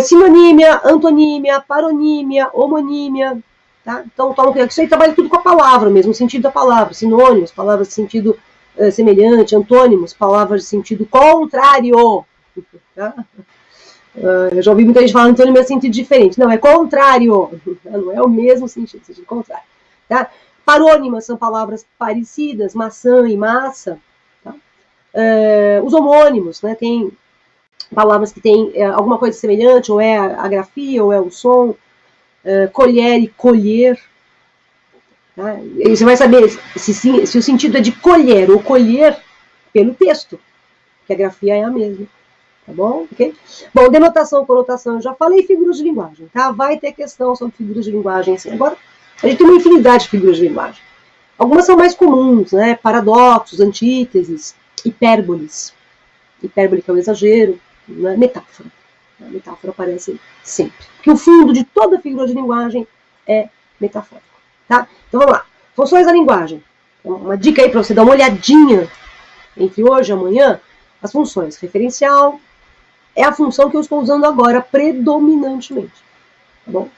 Sinonímia, antonímia, paronímia, homonímia, tá? Então, isso aí trabalha tudo com a palavra mesmo, o sentido da palavra, sinônimos, palavras de sentido semelhante, antônimos, palavras de sentido contrário, tá? Eu já ouvi muita gente falar antônimo é sentido diferente, não, é contrário, não é o mesmo sentido contrário, tá? Parônimas são palavras parecidas, maçã e massa, tá? Os homônimos, né, tem palavras que têm alguma coisa semelhante, ou é a grafia, ou é o som, colher e colher. Tá? E você vai saber se o sentido é de colher ou colher pelo texto, que a grafia é a mesma. Tá bom? Okay? Bom, denotação, conotação, eu já falei, figuras de linguagem. Tá? Vai ter questão sobre figuras de linguagem. Assim. Agora, a gente tem uma infinidade de figuras de linguagem. Algumas são mais comuns, né? Paradoxos, antíteses, hipérboles. Hipérbole que é o exagero. Né? Metáfora. A metáfora aparece sempre. Porque o fundo de toda figura de linguagem é metafórico. Tá? Então vamos lá. Funções da linguagem. Uma dica aí para você dar uma olhadinha entre hoje e amanhã. As funções. Referencial é a função que eu estou usando agora predominantemente. Tá bom?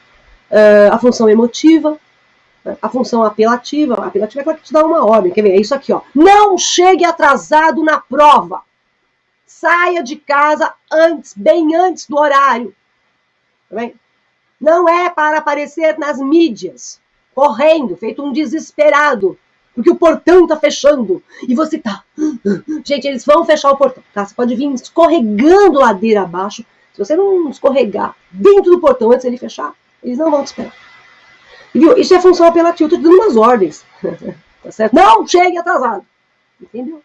A função emotiva. A função apelativa. A apelativa é aquela que te dá uma ordem. Quer ver? É isso aqui, ó. Não chegue atrasado na prova. Saia de casa bem antes do horário. Tá bem? Não é para aparecer nas mídias, correndo, feito um desesperado, porque o portão está fechando e você tá... Gente, eles vão fechar o portão, tá? Você pode vir escorregando ladeira abaixo. Se você não escorregar dentro do portão antes dele fechar, eles não vão te esperar. Viu? Isso é função apelativa, eu estou te dando umas ordens. Tá certo? Não chegue atrasado. Entendeu?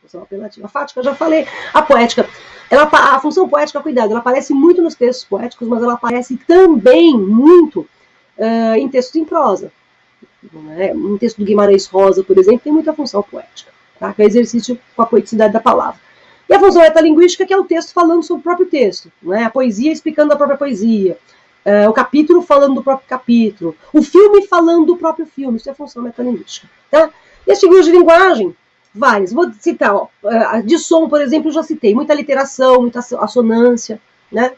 Função apelativa. A fática, eu já falei. A poética, a função poética, cuidado, ela aparece muito nos textos poéticos, mas ela aparece também muito em textos em prosa. Um texto do Guimarães Rosa, por exemplo, tem muita função poética, tá? Que é o exercício com a poeticidade da palavra. E a função metalinguística, que é o texto falando sobre o próprio texto, né? A poesia explicando a própria poesia, o capítulo falando do próprio capítulo, o filme falando do próprio filme, isso é função metalinguística, tá? E as figuras de linguagem, várias. Vou citar, ó, de som, por exemplo, eu já citei. Muita literação, muita assonância, né?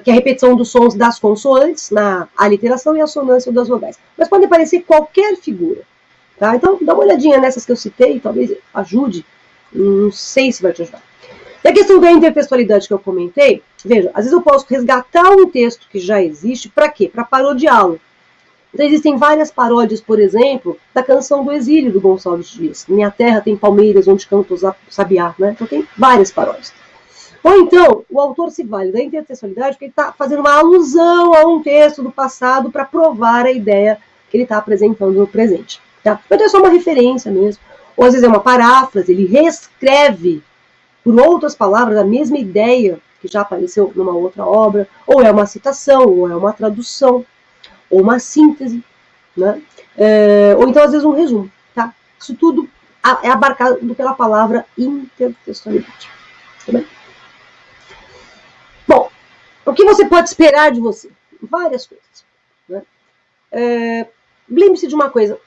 Que é a repetição dos sons das consoantes, na aliteração e a assonância das vogais. Mas pode aparecer qualquer figura. Tá? Então, dá uma olhadinha nessas que eu citei, talvez ajude. Não sei se vai te ajudar. E a questão da intertextualidade que eu comentei, veja, às vezes eu posso resgatar um texto que já existe, para quê? Para parodiá-lo. Então existem várias paródias, por exemplo, da Canção do Exílio, do Gonçalves Dias. Minha terra tem palmeiras onde canta o sabiá, né? Então tem várias paródias. Ou então, o autor se vale da intertextualidade porque ele está fazendo uma alusão a um texto do passado para provar a ideia que ele está apresentando no presente. Tá? Então é só uma referência mesmo. Ou às vezes é uma paráfrase, ele reescreve por outras palavras a mesma ideia que já apareceu numa outra obra, ou é uma citação, ou é uma tradução, ou uma síntese, né? Ou então às vezes um resumo. Tá? Isso tudo é abarcado pela palavra intertextualidade. Tá bem? Bom, o que você pode esperar de você? Várias coisas. Né? Lembre-se de uma coisa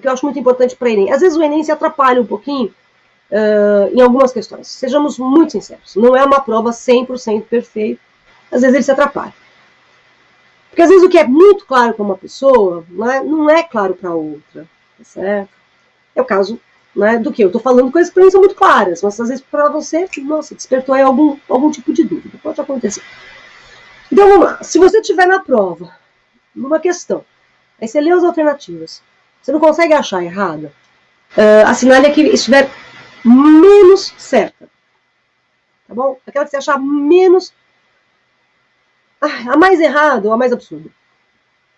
que eu acho muito importante para o Enem. Às vezes o Enem se atrapalha um pouquinho em algumas questões. Sejamos muito sinceros. Não é uma prova 100% perfeita. Às vezes ele se atrapalha. Porque às vezes o que é muito claro para uma pessoa não é claro para outra. Tá certo? É o caso, né, do que? Eu estou falando coisas que para mim são muito claras, mas às vezes para você, nossa, despertou aí algum tipo de dúvida. Pode acontecer. Então vamos lá. Se você estiver na prova, numa questão, aí você lê as alternativas, você não consegue achar errada, assinale a que estiver menos certa. Tá bom? Aquela que você achar menos... a mais errada ou a mais absurda.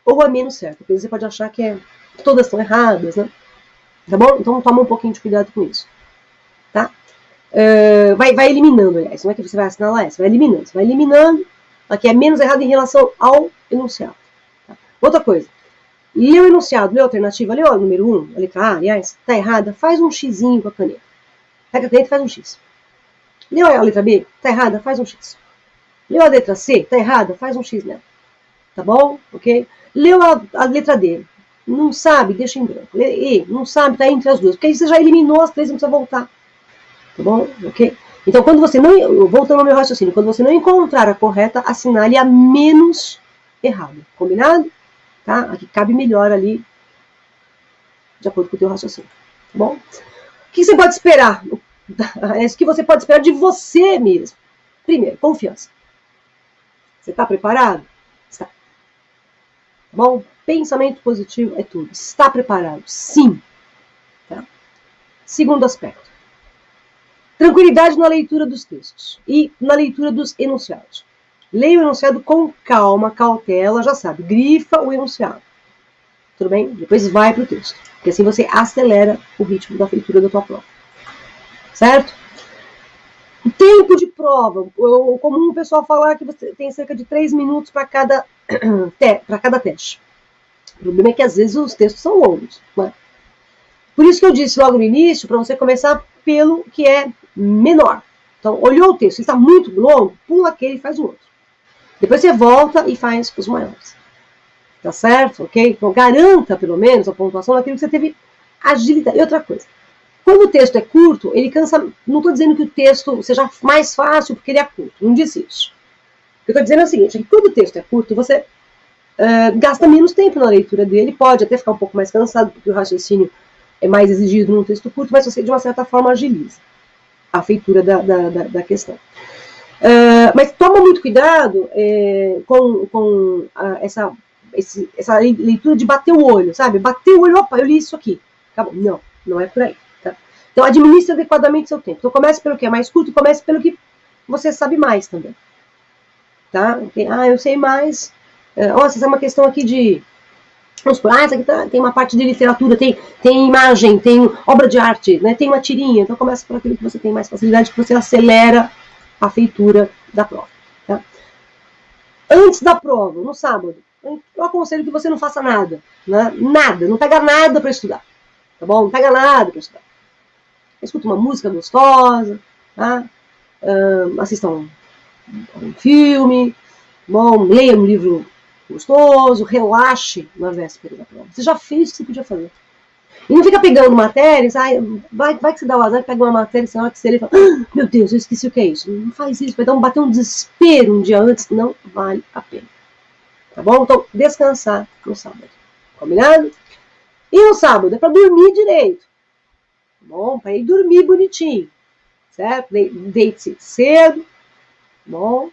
Ou a menos certa. Porque você pode achar que todas estão erradas, né? Tá bom? Então toma um pouquinho de cuidado com isso. Tá? Vai eliminando, aliás. Não é que você vai assinalar essa. Vai eliminando. Você vai eliminando a que é menos errada em relação ao enunciado. Tá? Outra coisa. Leu o enunciado, leu a alternativa, leu o número 1, a letra A, aliás, tá errada, faz um xizinho com a caneta. Pega a caneta e faz um X. Leu a letra B, tá errada, faz um X. Leu a letra C, tá errada, faz um X nela. Tá bom? Ok? Leu a letra D, não sabe, deixa em branco. E, não sabe, tá entre as duas. Porque aí você já eliminou as três, não precisa voltar. Tá bom? Ok? Então, quando você não... Voltando ao meu raciocínio, quando você não encontrar a correta, assinale a menos errada. Combinado? Tá? Aqui cabe melhor ali, de acordo com o teu raciocínio. Tá bom? O que você pode esperar? É o que você pode esperar de você mesmo. Primeiro, confiança. Você está preparado? Está. Tá bom? Pensamento positivo é tudo. Está preparado? Sim. Tá? Segundo aspecto. Tranquilidade na leitura dos textos e na leitura dos enunciados. Leia o enunciado com calma, cautela, já sabe, grifa o enunciado. Tudo bem? Depois vai para o texto. Porque assim você acelera o ritmo da feitura da tua prova. Certo? O tempo de prova. É comum o pessoal falar que você tem cerca de 3 minutos para cada teste. O problema é que às vezes os textos são longos. Né? Por isso que eu disse logo no início, para você começar pelo que é menor. Então, olhou o texto, está muito longo, pula aquele e faz o outro. Depois você volta e faz os maiores. Tá certo? Ok? Então garanta, pelo menos, a pontuação daquilo que você teve agilidade. E outra coisa. Quando o texto é curto, ele cansa... Não estou dizendo que o texto seja mais fácil porque ele é curto. Não disse isso. O que eu estou dizendo é o seguinte, é que quando o texto é curto, você gasta menos tempo na leitura dele, pode até ficar um pouco mais cansado, porque o raciocínio é mais exigido num texto curto, mas você, de uma certa forma, agiliza a feitura da questão. Mas toma muito cuidado com essa leitura de bater o olho, sabe? Bater o olho, opa, eu li isso aqui. Acabou. Não é por aí. Tá? Então, administre adequadamente seu tempo. Então, comece pelo que é mais curto e comece pelo que você sabe mais também. Tá? Okay? Eu sei mais. Essa é uma questão aqui de... Vamos supor, essa aqui tem uma parte de literatura, tem imagem, tem obra de arte, né? Tem uma tirinha. Então, comece por aquilo que você tem mais facilidade, que você acelera a feitura da prova. Tá? Antes da prova, no sábado, eu aconselho que você não faça nada. Né? Nada, não pega nada para estudar. Tá bom? Não pega nada para estudar. Escuta uma música gostosa, tá? Assista um filme, bom, leia um livro gostoso, relaxe na véspera da prova. Você já fez o que você podia fazer. E não fica pegando matérias, vai que você dá o azar, pega uma matéria, você que você lê e fala, meu Deus, eu esqueci o que é isso. Não faz isso, vai bater um desespero um dia antes, não vale a pena. Tá bom? Então, descansar no sábado. Combinado? E no sábado é para dormir direito. Tá bom? Para ir dormir bonitinho. certo? Deite-se cedo, bom,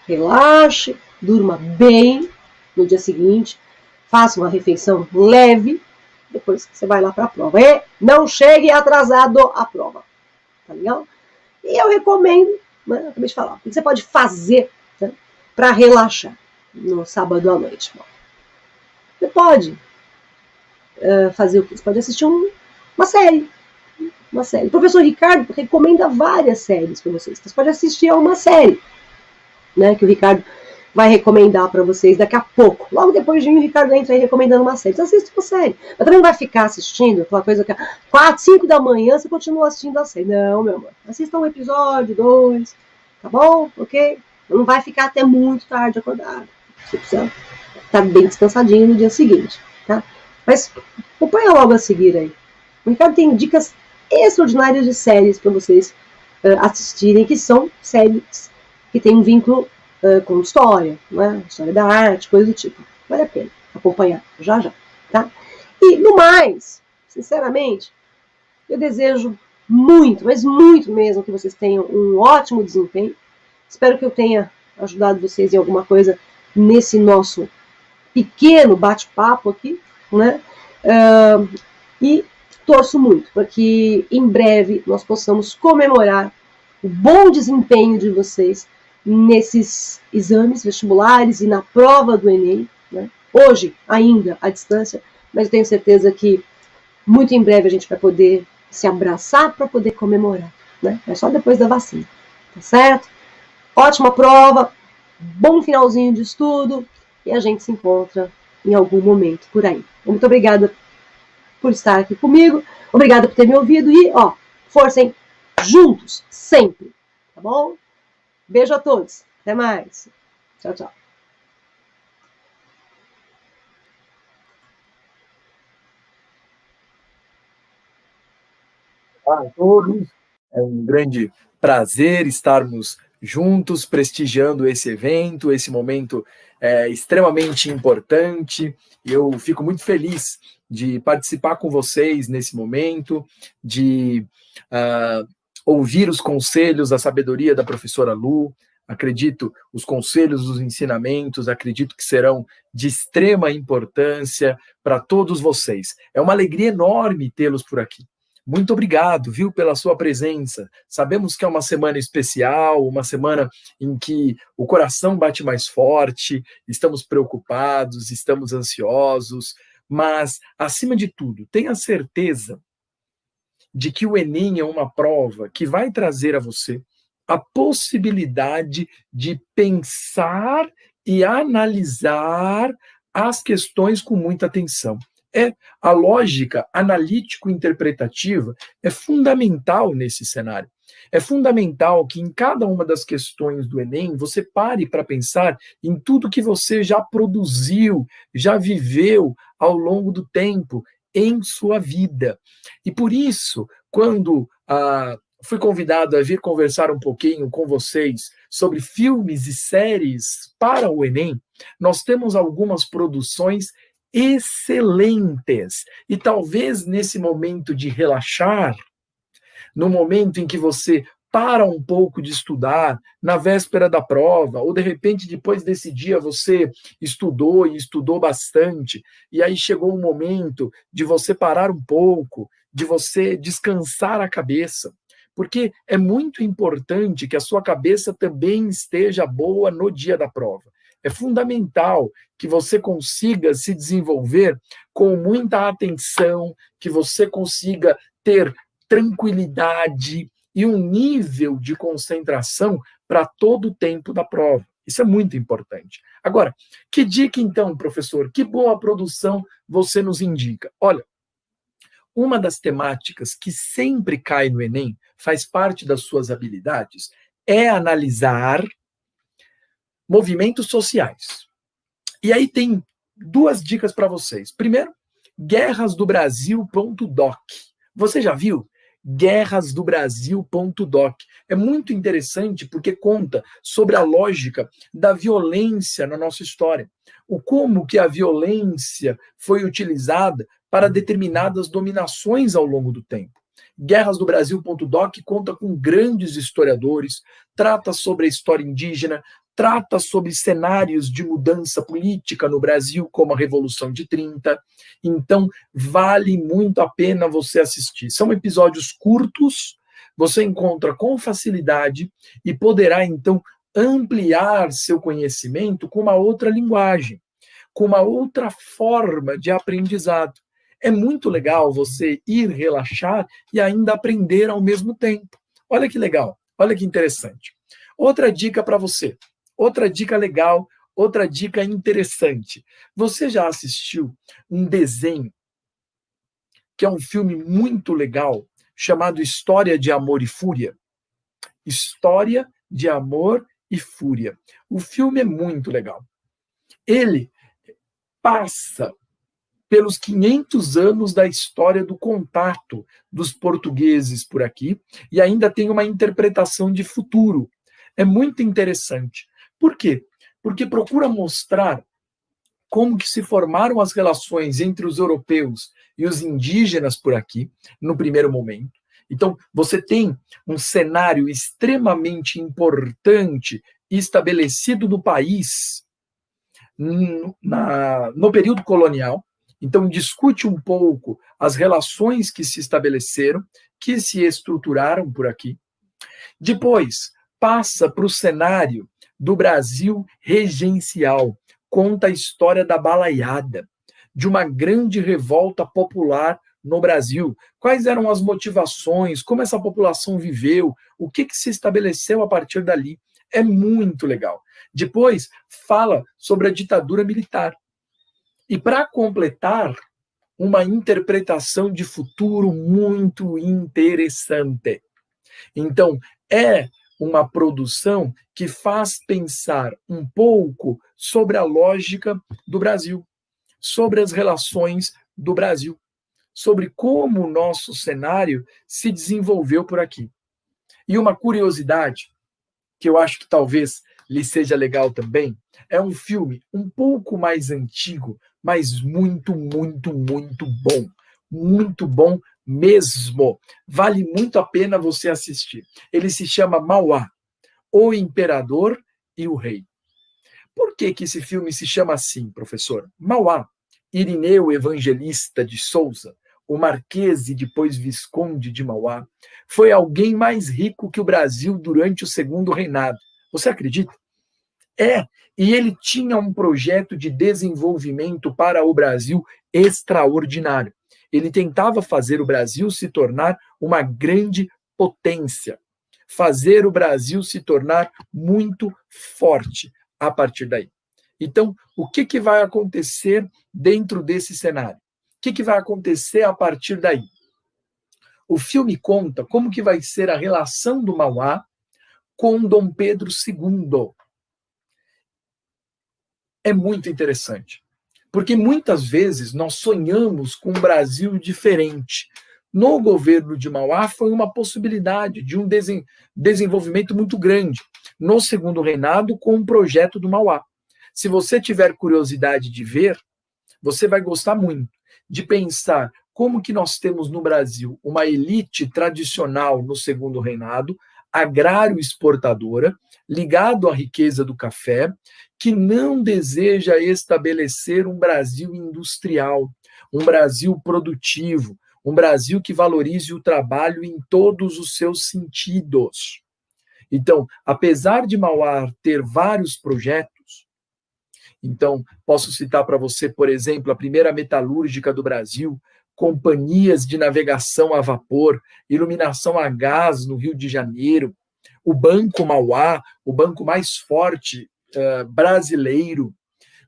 relaxe, durma bem no dia seguinte, faça uma refeição leve, depois você vai lá para a prova. E não chegue atrasado à prova, tá legal? E eu recomendo, né, eu acabei de falar, o que você pode fazer, né, para relaxar no sábado à noite? Bom, você pode fazer o quê? Você pode assistir uma série. Uma série. O professor Ricardo recomenda várias séries para vocês. Você pode assistir a uma série, né, que o Ricardo vai recomendar para vocês daqui a pouco. Logo depois de mim, o Ricardo entra aí recomendando uma série. Você assiste uma série. Mas também não vai ficar assistindo aquela coisa que 4, 5 da manhã você continua assistindo a série. Não, meu amor. Assista um episódio, 2, tá bom? Ok? Não vai ficar até muito tarde acordado. Você precisa estar bem descansadinho no dia seguinte, tá? Mas acompanha logo a seguir aí. O Ricardo tem dicas extraordinárias de séries para vocês assistirem, que são séries que têm um vínculo com história, né? História da arte, coisa do tipo. Vale a pena acompanhar já, tá? E, no mais, sinceramente, eu desejo muito, mas muito mesmo, que vocês tenham um ótimo desempenho. Espero que eu tenha ajudado vocês em alguma coisa nesse nosso pequeno bate-papo aqui, né? E torço muito para que em breve nós possamos comemorar o bom desempenho de vocês nesses exames vestibulares e na prova do Enem, né? Hoje, ainda à distância, mas eu tenho certeza que muito em breve a gente vai poder se abraçar para poder comemorar, né? É só depois da vacina, tá certo? Ótima prova, bom finalzinho de estudo e a gente se encontra em algum momento por aí. Muito obrigada por estar aqui comigo, obrigada por ter me ouvido e, ó, força, hein? Juntos, sempre, tá bom? Beijo a todos, até mais. Tchau, tchau. Olá a todos, é um grande prazer estarmos juntos, prestigiando esse evento, esse momento extremamente importante. Eu fico muito feliz de participar com vocês nesse momento, de ouvir os conselhos, a sabedoria da professora Lu. Acredito, os conselhos, os ensinamentos, acredito que serão de extrema importância para todos vocês. É uma alegria enorme tê-los por aqui. Muito obrigado, viu, pela sua presença. Sabemos que é uma semana especial, uma semana em que o coração bate mais forte, estamos preocupados, estamos ansiosos, mas, acima de tudo, tenha certeza de que o Enem é uma prova que vai trazer a você a possibilidade de pensar e analisar as questões com muita atenção. A lógica analítico-interpretativa é fundamental nesse cenário. É fundamental que em cada uma das questões do Enem você pare para pensar em tudo que você já produziu, já viveu ao longo do tempo em sua vida. E por isso, quando fui convidado a vir conversar um pouquinho com vocês sobre filmes e séries para o Enem, nós temos algumas produções excelentes. E talvez nesse momento de relaxar, no momento em que você para um pouco de estudar, na véspera da prova, ou de repente depois desse dia você estudou e estudou bastante, e aí chegou um momento de você parar um pouco, de você descansar a cabeça, porque é muito importante que a sua cabeça também esteja boa no dia da prova. É fundamental que você consiga se desenvolver com muita atenção, que você consiga ter tranquilidade e um nível de concentração para todo o tempo da prova. Isso é muito importante. Agora, que dica então, professor? Que boa produção você nos indica? Olha, uma das temáticas que sempre cai no Enem, faz parte das suas habilidades, é analisar movimentos sociais. E aí tem duas dicas para vocês. Primeiro, guerrasdobrasil.doc. Você já viu? guerrasdobrasil.doc. É muito interessante porque conta sobre a lógica da violência na nossa história. O como que a violência foi utilizada para determinadas dominações ao longo do tempo. Guerrasdobrasil.doc conta com grandes historiadores, trata sobre a história indígena, trata sobre cenários de mudança política no Brasil, como a Revolução de 30. Então, vale muito a pena você assistir. São episódios curtos, você encontra com facilidade e poderá, então, ampliar seu conhecimento com uma outra linguagem, com uma outra forma de aprendizado. É muito legal você ir relaxar e ainda aprender ao mesmo tempo. Olha que legal, olha que interessante. Outra dica para você, outra dica legal, outra dica interessante. Você já assistiu um desenho, que é um filme muito legal, chamado História de Amor e Fúria? História de Amor e Fúria. O filme é muito legal. Ele passa pelos 500 anos da história do contato dos portugueses por aqui e ainda tem uma interpretação de futuro. É muito interessante. Por quê? Porque procura mostrar como que se formaram as relações entre os europeus e os indígenas por aqui, no primeiro momento. Então, você tem um cenário extremamente importante estabelecido no país no período colonial. Então, discute um pouco as relações que se estabeleceram, que se estruturaram por aqui. Depois, passa para o cenário do Brasil regencial, conta a história da balaiada, de uma grande revolta popular no Brasil. Quais eram as motivações, como essa população viveu, o que se estabeleceu a partir dali. É muito legal. Depois, fala sobre a ditadura militar. E para completar, uma interpretação de futuro muito interessante. Então, é uma produção que faz pensar um pouco sobre a lógica do Brasil, sobre as relações do Brasil, sobre como o nosso cenário se desenvolveu por aqui. E uma curiosidade, que eu acho que talvez lhe seja legal também, é um filme um pouco mais antigo, mas muito, muito, muito bom. Muito bom mesmo. Vale muito a pena você assistir. Ele se chama Mauá, O Imperador e o Rei. Por que esse filme se chama assim, professor? Mauá, Irineu Evangelista de Souza, o Marquês e depois Visconde de Mauá, foi alguém mais rico que o Brasil durante o Segundo Reinado. Você acredita? E ele tinha um projeto de desenvolvimento para o Brasil extraordinário. Ele tentava fazer o Brasil se tornar uma grande potência, fazer o Brasil se tornar muito forte a partir daí. Então, o que vai acontecer dentro desse cenário? O que vai acontecer a partir daí? O filme conta como que vai ser a relação do Mauá com Dom Pedro II. É muito interessante, porque muitas vezes nós sonhamos com um Brasil diferente. No governo de Mauá foi uma possibilidade de um desenvolvimento muito grande. No Segundo Reinado, com o projeto do Mauá. Se você tiver curiosidade de ver, você vai gostar muito de pensar como que nós temos no Brasil uma elite tradicional no Segundo Reinado, agrário exportadora, ligado à riqueza do café, que não deseja estabelecer um Brasil industrial, um Brasil produtivo, um Brasil que valorize o trabalho em todos os seus sentidos. Então, apesar de Mauá ter vários projetos, então, posso citar para você, por exemplo, a primeira metalúrgica do Brasil, companhias de navegação a vapor, iluminação a gás no Rio de Janeiro, o Banco Mauá, o banco mais forte brasileiro.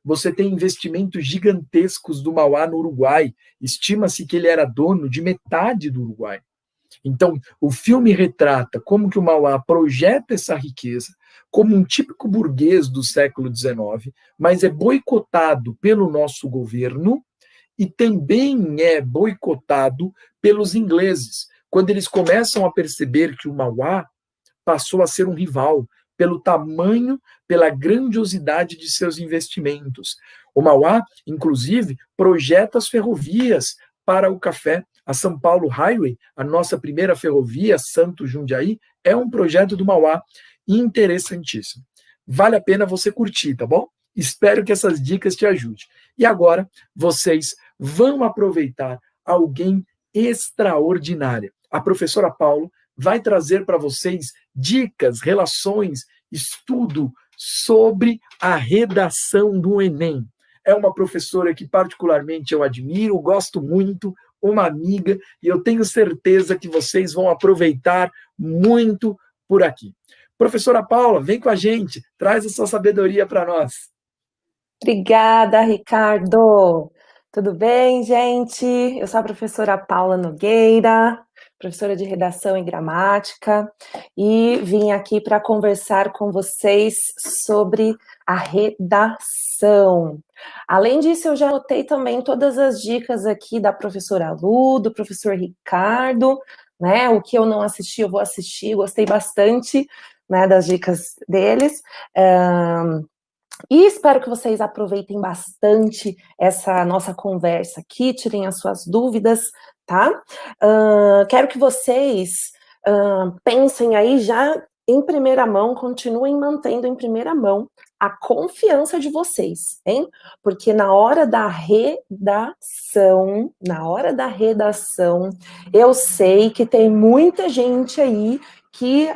Você tem investimentos gigantescos do Mauá no Uruguai. Estima-se que ele era dono de metade do Uruguai. Então, o filme retrata como que o Mauá projeta essa riqueza como um típico burguês do século XIX, mas é boicotado pelo nosso governo e também é boicotado pelos ingleses, quando eles começam a perceber que o Mauá passou a ser um rival pelo tamanho, pela grandiosidade de seus investimentos. O Mauá, inclusive, projeta as ferrovias para o café, A São Paulo Highway, a nossa primeira ferrovia, Santos Jundiaí, é um projeto do Mauá interessantíssimo. Vale a pena você curtir, tá bom? Espero que essas dicas te ajudem. E agora, vocês vão aproveitar alguém extraordinária. A professora Paula vai trazer para vocês dicas, relações, estudo sobre a redação do Enem. É uma professora que particularmente eu admiro, gosto muito, uma amiga, e eu tenho certeza que vocês vão aproveitar muito por aqui. Professora Paula, vem com a gente, traz a sua sabedoria para nós. Obrigada, Ricardo. Tudo bem, gente? Eu sou a professora Paula Nogueira, professora de redação e gramática, e vim aqui para conversar com vocês sobre a redação. Além disso, eu já anotei também todas as dicas aqui da professora Lu, do professor Ricardo, né? O que eu não assisti, eu vou assistir, gostei bastante, né, das dicas deles. E espero que vocês aproveitem bastante essa nossa conversa aqui, tirem as suas dúvidas, tá? Quero que vocês pensem aí já em primeira mão, continuem mantendo em primeira mão a confiança de vocês, hein? Porque na hora da redação, eu sei que tem muita gente aí que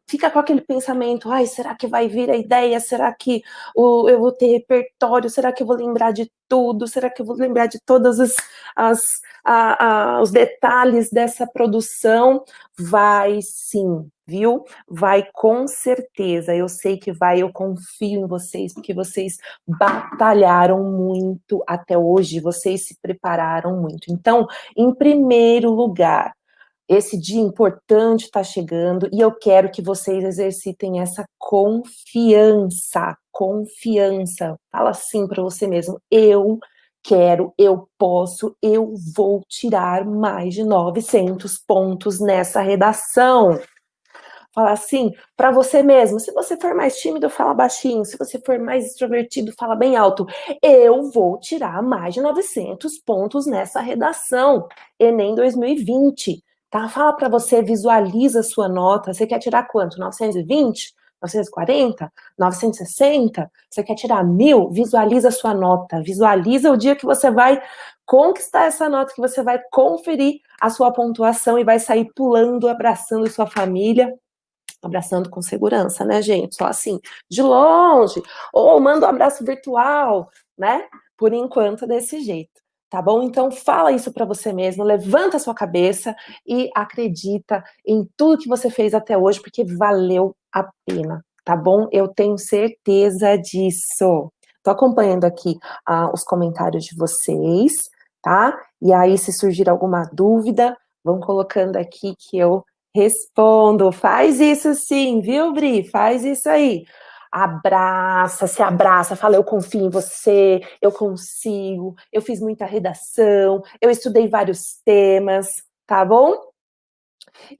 fica com aquele pensamento, ai, será que vai vir a ideia? Será que eu vou ter repertório? Será que eu vou lembrar de tudo? Será que eu vou lembrar de todos os detalhes dessa produção? Vai sim, viu? Vai com certeza, eu sei que vai, eu confio em vocês, porque vocês batalharam muito até hoje, vocês se prepararam muito. Então, em primeiro lugar, esse dia importante está chegando e eu quero que vocês exercitem essa confiança. Fala assim para você mesmo, eu quero, eu posso, eu vou tirar mais de 900 pontos nessa redação. Fala assim para você mesmo. Se você for mais tímido, fala baixinho. Se você for mais extrovertido, fala bem alto. Eu vou tirar mais de 900 pontos nessa redação. Enem 2020. Tá? Fala para você, visualiza a sua nota. Você quer tirar quanto? 920? 940? 960? Você quer tirar 1000? Visualiza a sua nota. Visualiza o dia que você vai conquistar essa nota, que você vai conferir a sua pontuação e vai sair pulando, abraçando sua família. Abraçando com segurança, né, gente? Só assim, de longe. Ou manda um abraço virtual, né? Por enquanto, desse jeito. Tá bom? Então, fala isso para você mesmo, levanta a sua cabeça e acredita em tudo que você fez até hoje, porque valeu a pena, tá bom? Eu tenho certeza disso. Tô acompanhando aqui os comentários de vocês, tá? E aí, se surgir alguma dúvida, vão colocando aqui que eu respondo. Faz isso sim, viu, Bri? Faz isso aí. Abraça, se abraça, fala, eu confio em você, eu consigo, eu fiz muita redação, eu estudei vários temas, tá bom?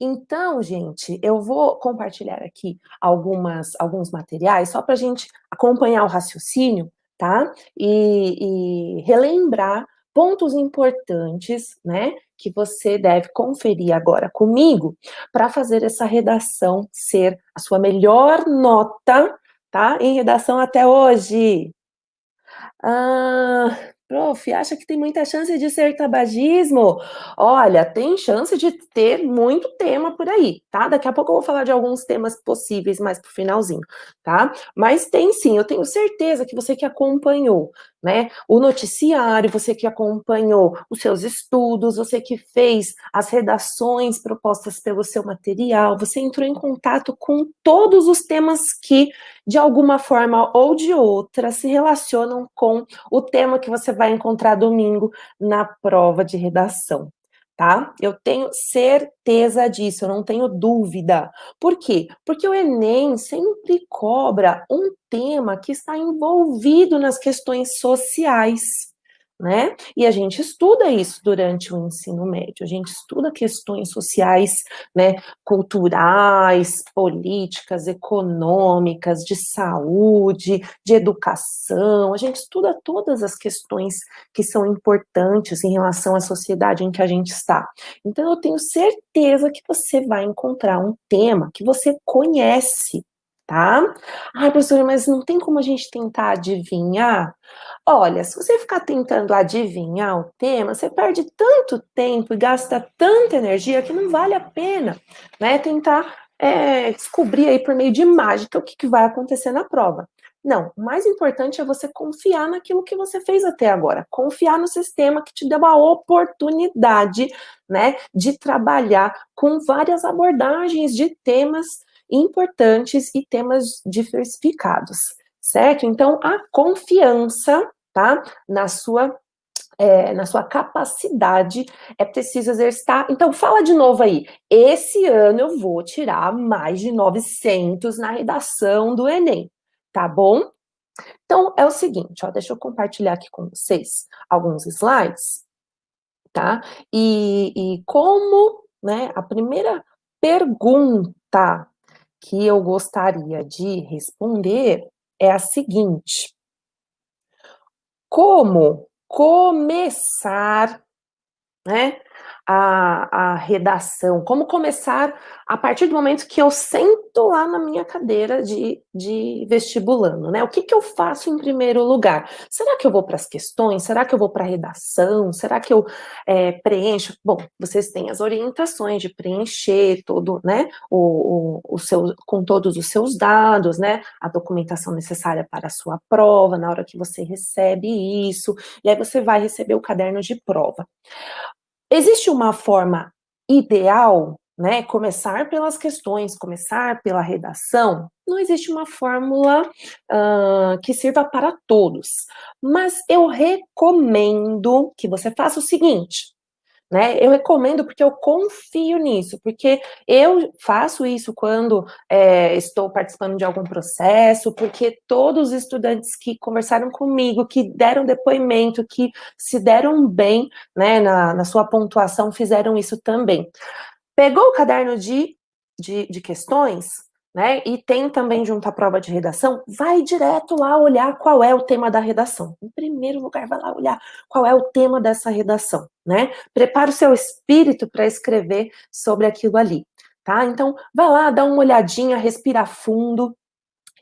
Então, gente, eu vou compartilhar aqui alguns materiais, só para a gente acompanhar o raciocínio, tá? E relembrar pontos importantes, né, que você deve conferir agora comigo, para fazer essa redação ser a sua melhor nota, tá? Em redação até hoje. Prof, acha que tem muita chance de ser tabagismo? Olha, tem chance de ter muito tema por aí, tá? Daqui a pouco eu vou falar de alguns temas possíveis mais pro finalzinho, tá? Mas tem sim, eu tenho certeza que você que acompanhou, né, o noticiário, você que acompanhou os seus estudos, você que fez as redações propostas pelo seu material, você entrou em contato com todos os temas que, de alguma forma ou de outra, se relacionam com o tema que você vai encontrar domingo na prova de redação, tá? Eu tenho certeza disso, eu não tenho dúvida. Por quê? Porque o Enem sempre cobra um tema que está envolvido nas questões sociais, né? E a gente estuda isso durante o ensino médio, a gente estuda questões sociais, né, culturais, políticas, econômicas, de saúde, de educação, a gente estuda todas as questões que são importantes em relação à sociedade em que a gente está. Então, eu tenho certeza que você vai encontrar um tema que você conhece, tá? Ai, professora, mas não tem como a gente tentar adivinhar? Olha, se você ficar tentando adivinhar o tema, você perde tanto tempo e gasta tanta energia que não vale a pena, né? Tentar descobrir aí por meio de mágica o que vai acontecer na prova. Não, o mais importante é você confiar naquilo que você fez até agora, confiar no sistema que te deu a oportunidade, né, de trabalhar com várias abordagens de temas importantes e temas diversificados, certo? Então, a confiança, tá, na sua capacidade é preciso exercitar. Então, fala de novo aí. Esse ano eu vou tirar mais de 900 na redação do Enem, tá bom? Então, é o seguinte, ó, deixa eu compartilhar aqui com vocês alguns slides, tá? E como, né, a primeira pergunta que eu gostaria de responder é a seguinte: como começar, né, a redação? Como começar a partir do momento que eu sento lá na minha cadeira de vestibulando, né? O que eu faço em primeiro lugar? Será que eu vou para as questões? Será que eu vou para a redação? Será que eu preencho? Bom, vocês têm as orientações de preencher todo, né, com todos os seus dados, né, a documentação necessária para a sua prova, na hora que você recebe isso, e aí você vai receber o caderno de prova. Existe uma forma ideal, né? Começar pelas questões, começar pela redação. Não existe uma fórmula que sirva para todos. Mas eu recomendo que você faça o seguinte, né? Eu recomendo porque eu confio nisso, porque eu faço isso quando estou participando de algum processo, porque todos os estudantes que conversaram comigo, que deram depoimento, que se deram bem, né, na sua pontuação, fizeram isso também. Pegou o caderno de questões, né, e tem também junto à prova de redação, vai direto lá olhar qual é o tema da redação. Em primeiro lugar, vai lá olhar qual é o tema dessa redação, né? Prepara o seu espírito para escrever sobre aquilo ali, tá? Então, vai lá, dá uma olhadinha, respira fundo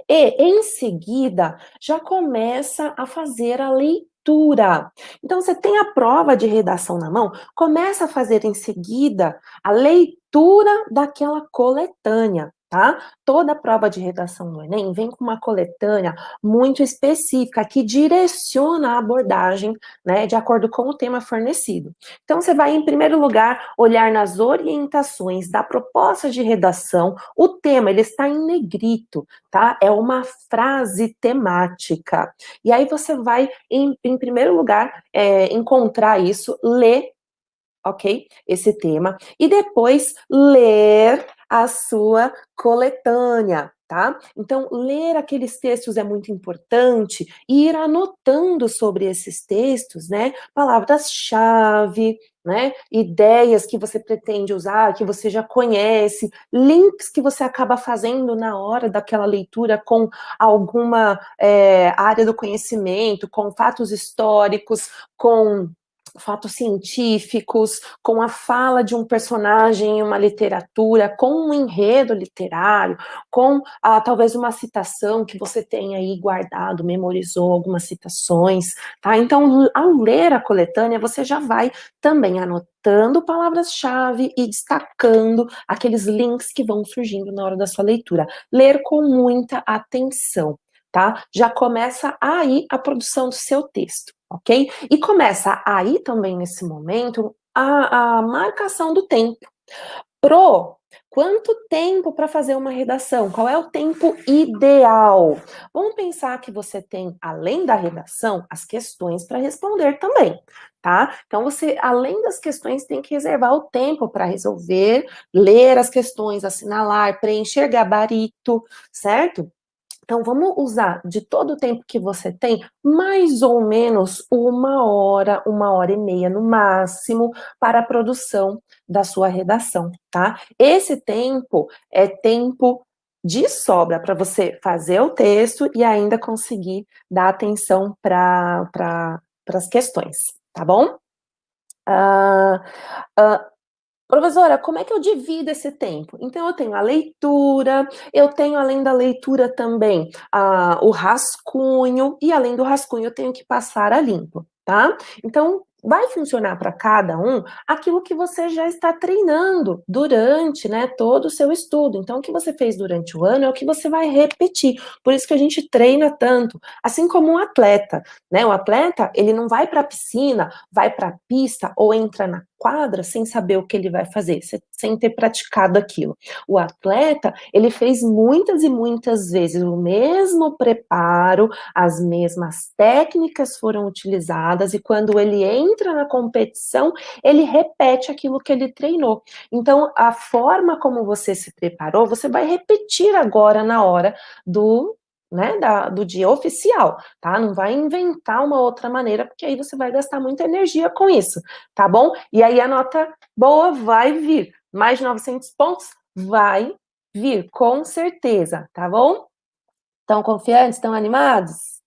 e, em seguida, já começa a fazer a leitura. Então, você tem a prova de redação na mão, começa a fazer em seguida a leitura daquela coletânea, tá? Toda prova de redação do Enem vem com uma coletânea muito específica que direciona a abordagem, né, de acordo com o tema fornecido. Então, você vai, em primeiro lugar, olhar nas orientações da proposta de redação. O tema, ele está em negrito, tá? É uma frase temática. E aí você vai, em primeiro lugar, encontrar isso, ler, ok? Esse tema, e depois ler a sua coletânea, tá? Então, ler aqueles textos é muito importante e ir anotando sobre esses textos, né? Palavras-chave, né? Ideias que você pretende usar, que você já conhece, links que você acaba fazendo na hora daquela leitura com alguma área do conhecimento, com fatos históricos, com fatos científicos, com a fala de um personagem em uma literatura, com um enredo literário, com talvez uma citação que você tenha aí guardado, memorizou algumas citações, tá? Então, ao ler a coletânea, você já vai também anotando palavras-chave e destacando aqueles links que vão surgindo na hora da sua leitura. Ler com muita atenção, tá? Já começa aí a produção do seu texto, ok? E começa aí também, nesse momento, a marcação do tempo. Quanto tempo para fazer uma redação? Qual é o tempo ideal? Vamos pensar que você tem, além da redação, as questões para responder também, tá? Então, você, além das questões, tem que reservar o tempo para resolver, ler as questões, assinalar, preencher gabarito, certo? Então, vamos usar de todo o tempo que você tem, mais ou menos 1 hora e meia no máximo, para a produção da sua redação, tá? Esse tempo é tempo de sobra para você fazer o texto e ainda conseguir dar atenção para as questões, tá bom? Professora, como é que eu divido esse tempo? Então, eu tenho a leitura, eu tenho, além da leitura, também o rascunho, e além do rascunho, eu tenho que passar a limpo, tá? Então, vai funcionar para cada um aquilo que você já está treinando durante, né, todo o seu estudo. Então, o que você fez durante o ano é o que você vai repetir. Por isso que a gente treina tanto. Assim como um atleta, né? O atleta, ele não vai para a piscina, vai para a pista ou entra na quadra sem saber o que ele vai fazer, sem ter praticado aquilo. O atleta, ele fez muitas e muitas vezes o mesmo preparo, as mesmas técnicas foram utilizadas, e quando ele entra na competição, ele repete aquilo que ele treinou. Então, a forma como você se preparou, você vai repetir agora na hora do dia oficial, tá? Não vai inventar uma outra maneira, porque aí você vai gastar muita energia com isso, tá bom? E aí a nota boa vai vir. Mais de 900 pontos vai vir, com certeza, tá bom? Estão confiantes? Estão animados?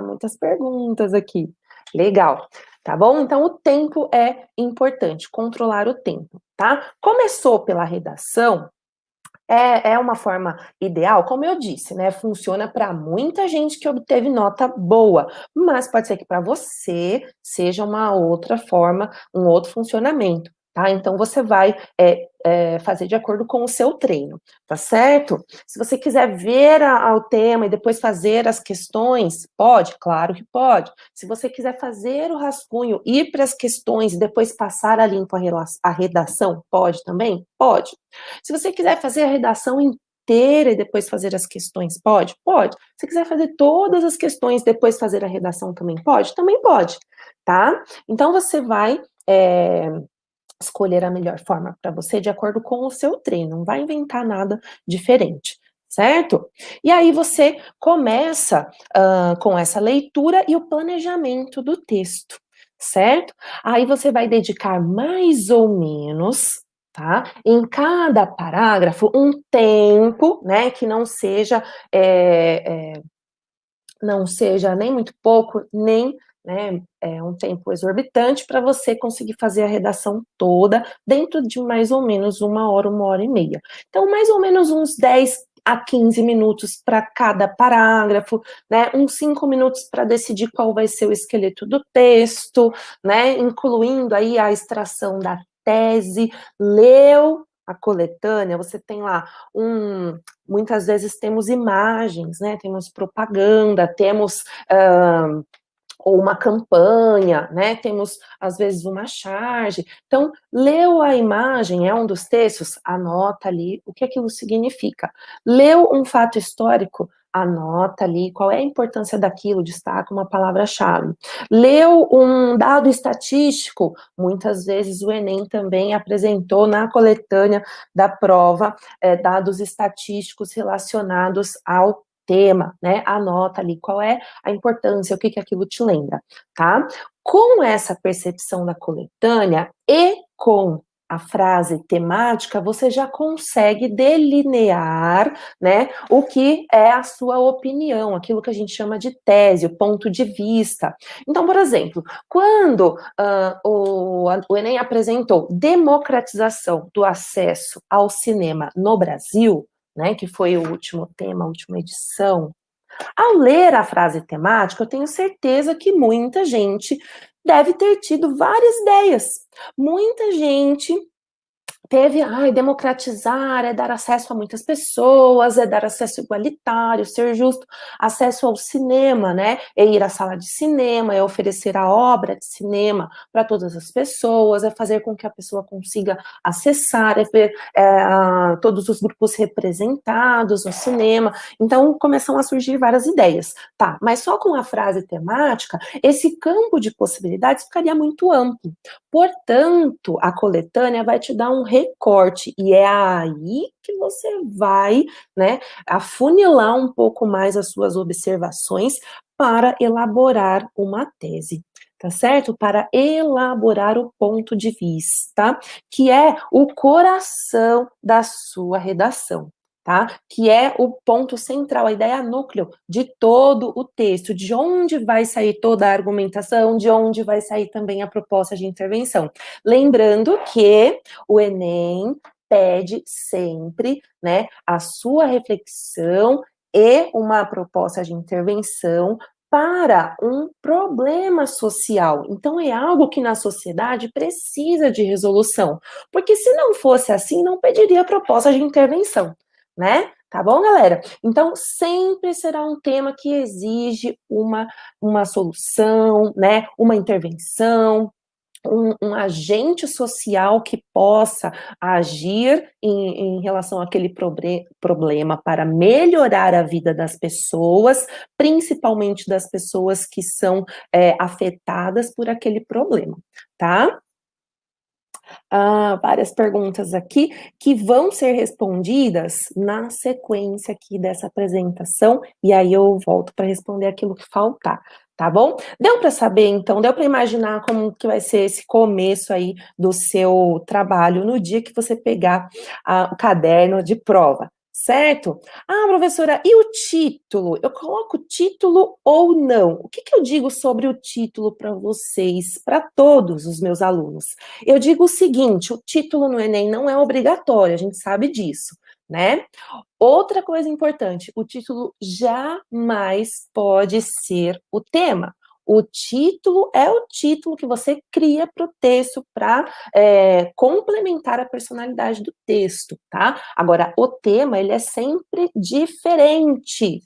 Muitas perguntas aqui. Legal, tá bom? Então, o tempo é importante, controlar o tempo, tá? Começou pela redação, é uma forma ideal, como eu disse, né? Funciona para muita gente que obteve nota boa, mas pode ser que para você seja uma outra forma, um outro funcionamento, tá? Então você vai fazer de acordo com o seu treino, tá certo? Se você quiser ver o tema e depois fazer as questões, pode? Claro que pode. Se você quiser fazer o rascunho, ir para as questões e depois passar a limpo a redação, pode também? Pode. Se você quiser fazer a redação inteira e depois fazer as questões, pode? Pode. Se quiser fazer todas as questões e depois fazer a redação também pode? Também pode, tá? Então você vai escolher a melhor forma para você de acordo com o seu treino, não vai inventar nada diferente, certo? E aí você começa com essa leitura e o planejamento do texto, certo? Aí você vai dedicar mais ou menos, tá? Em cada parágrafo, um tempo, né, que não seja nem muito pouco, nem um tempo exorbitante, para você conseguir fazer a redação toda dentro de mais ou menos 1 hora e meia. Então, mais ou menos uns 10 a 15 minutos para cada parágrafo, né? Uns 5 minutos para decidir qual vai ser o esqueleto do texto, né? Incluindo aí a extração da tese. Leu a coletânea, você tem lá muitas vezes temos imagens, né? Temos propaganda, temos ou uma campanha, né? Temos, às vezes, uma charge. Então, leu a imagem, é um dos textos, anota ali o que aquilo significa. Leu um fato histórico, anota ali qual é a importância daquilo, destaca uma palavra-chave. Leu um dado estatístico, muitas vezes o Enem também apresentou na coletânea da prova dados estatísticos relacionados ao tema, né? Anota ali qual é a importância, o que aquilo te lembra, tá? Com essa percepção da coletânea e com a frase temática, você já consegue delinear, né, o que é a sua opinião, aquilo que a gente chama de tese, o ponto de vista. Então, por exemplo, quando o Enem apresentou democratização do acesso ao cinema no Brasil, né, que foi o último tema, a última edição, ao ler a frase temática, eu tenho certeza que muita gente deve ter tido várias ideias. Muita gente teve, democratizar é dar acesso a muitas pessoas, é dar acesso igualitário, ser justo, acesso ao cinema, né, é ir à sala de cinema, é oferecer a obra de cinema para todas as pessoas, é fazer com que a pessoa consiga acessar, é ver todos os grupos representados no cinema. Então, começam a surgir várias ideias, tá, mas só com a frase temática, esse campo de possibilidades ficaria muito amplo. Portanto, a coletânea vai te dar um recorte, e é aí que você vai, né, afunilar um pouco mais as suas observações para elaborar uma tese, tá certo? Para elaborar o ponto de vista, que é o coração da sua redação, tá? Que é o ponto central, a ideia núcleo de todo o texto, de onde vai sair toda a argumentação, de onde vai sair também a proposta de intervenção. Lembrando que o Enem pede sempre, né, a sua reflexão e uma proposta de intervenção para um problema social. Então, é algo que na sociedade precisa de resolução, porque se não fosse assim, não pediria proposta de intervenção, né? Tá bom, galera? Então, sempre será um tema que exige uma solução, né? Uma intervenção, um agente social que possa agir em relação àquele problema para melhorar a vida das pessoas, principalmente das pessoas que são afetadas por aquele problema, tá? Várias perguntas aqui que vão ser respondidas na sequência aqui dessa apresentação, e aí eu volto para responder aquilo que faltar, tá bom? Deu para saber, então, deu para imaginar como que vai ser esse começo aí do seu trabalho no dia que você pegar o caderno de prova, certo? Professora, e o título? Eu coloco título ou não? O que eu digo sobre o título para vocês, para todos os meus alunos? Eu digo o seguinte, o título no Enem não é obrigatório, a gente sabe disso, né? Outra coisa importante, o título jamais pode ser o tema. O título é o título que você cria para o texto para complementar a personalidade do texto, tá? Agora, o tema, ele é sempre diferente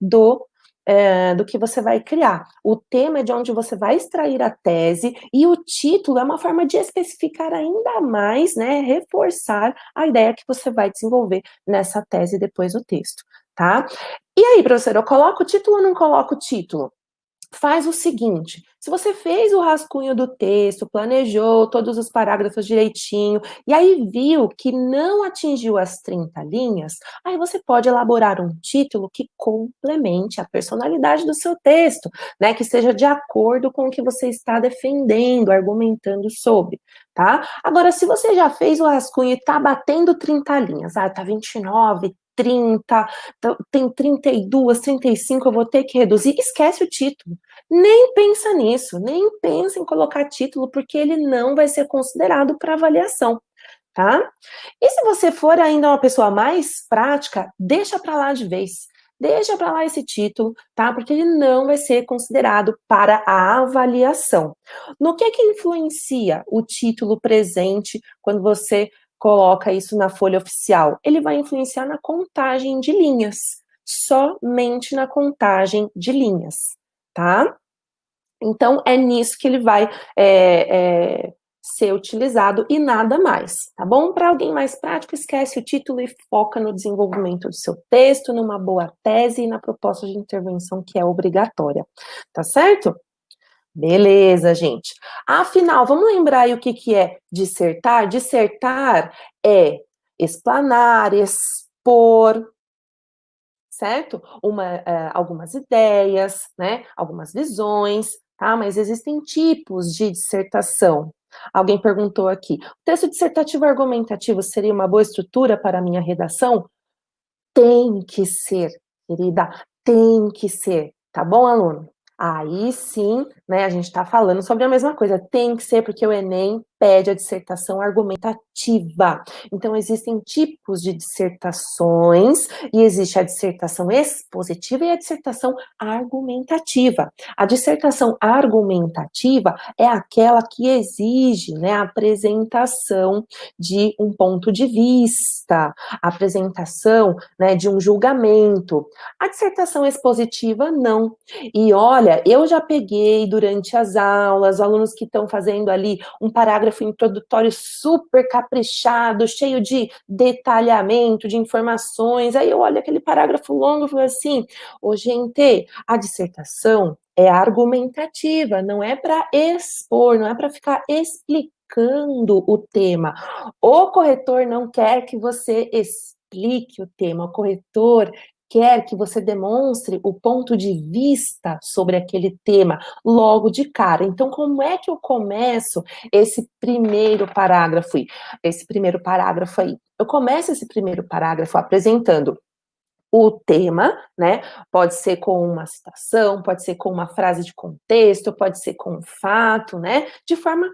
do que você vai criar. O tema é de onde você vai extrair a tese, e o título é uma forma de especificar ainda mais, né, reforçar a ideia que você vai desenvolver nessa tese depois do texto, tá? E aí, professora, eu coloco o título ou não coloco o título? Faz o seguinte, se você fez o rascunho do texto, planejou todos os parágrafos direitinho, e aí viu que não atingiu as 30 linhas, aí você pode elaborar um título que complemente a personalidade do seu texto, né, que seja de acordo com o que você está defendendo, argumentando sobre, tá? Agora, se você já fez o rascunho e tá batendo 30 linhas, tá 29, 30, tem 32, 35, eu vou ter que reduzir, esquece o título. Nem pensa nisso, nem pensa em colocar título, porque ele não vai ser considerado para avaliação, tá? E se você for ainda uma pessoa mais prática, deixa para lá de vez. Deixa para lá esse título, tá? Porque ele não vai ser considerado para a avaliação. No que influencia o título presente quando você coloca isso na folha oficial? Ele vai influenciar na contagem de linhas, somente na contagem de linhas, tá? Então, é nisso que ele vai ser utilizado e nada mais, tá bom? Para alguém mais prático, esquece o título e foca no desenvolvimento do seu texto, numa boa tese e na proposta de intervenção que é obrigatória, tá certo? Beleza, gente. Afinal, vamos lembrar aí o que é dissertar? Dissertar é explanar, expor, certo? Algumas ideias, né? Algumas visões, tá? Mas existem tipos de dissertação. Alguém perguntou aqui, o texto dissertativo argumentativo seria uma boa estrutura para a minha redação? Tem que ser, querida, tem que ser, tá bom, aluno? Aí sim, né, a gente está falando sobre a mesma coisa, tem que ser porque o Enem pede a dissertação argumentativa. Então, existem tipos de dissertações, e existe a dissertação expositiva e a dissertação argumentativa. A dissertação argumentativa é aquela que exige, né, a apresentação de um ponto de vista, a apresentação, né, de um julgamento. A dissertação expositiva, não. E olha, eu já peguei durante as aulas, alunos que estão fazendo ali um parágrafo introdutório super caprichado, cheio de detalhamento, de informações, aí eu olho aquele parágrafo longo e falo assim, gente, a dissertação, é argumentativa, não é para expor, não é para ficar explicando o tema. O corretor não quer que você explique o tema, o corretor quer que você demonstre o ponto de vista sobre aquele tema logo de cara. Então, como é que eu começo esse primeiro parágrafo aí? Eu começo esse primeiro parágrafo apresentando o tema, né? Pode ser com uma citação, pode ser com uma frase de contexto, pode ser com um fato, né? De forma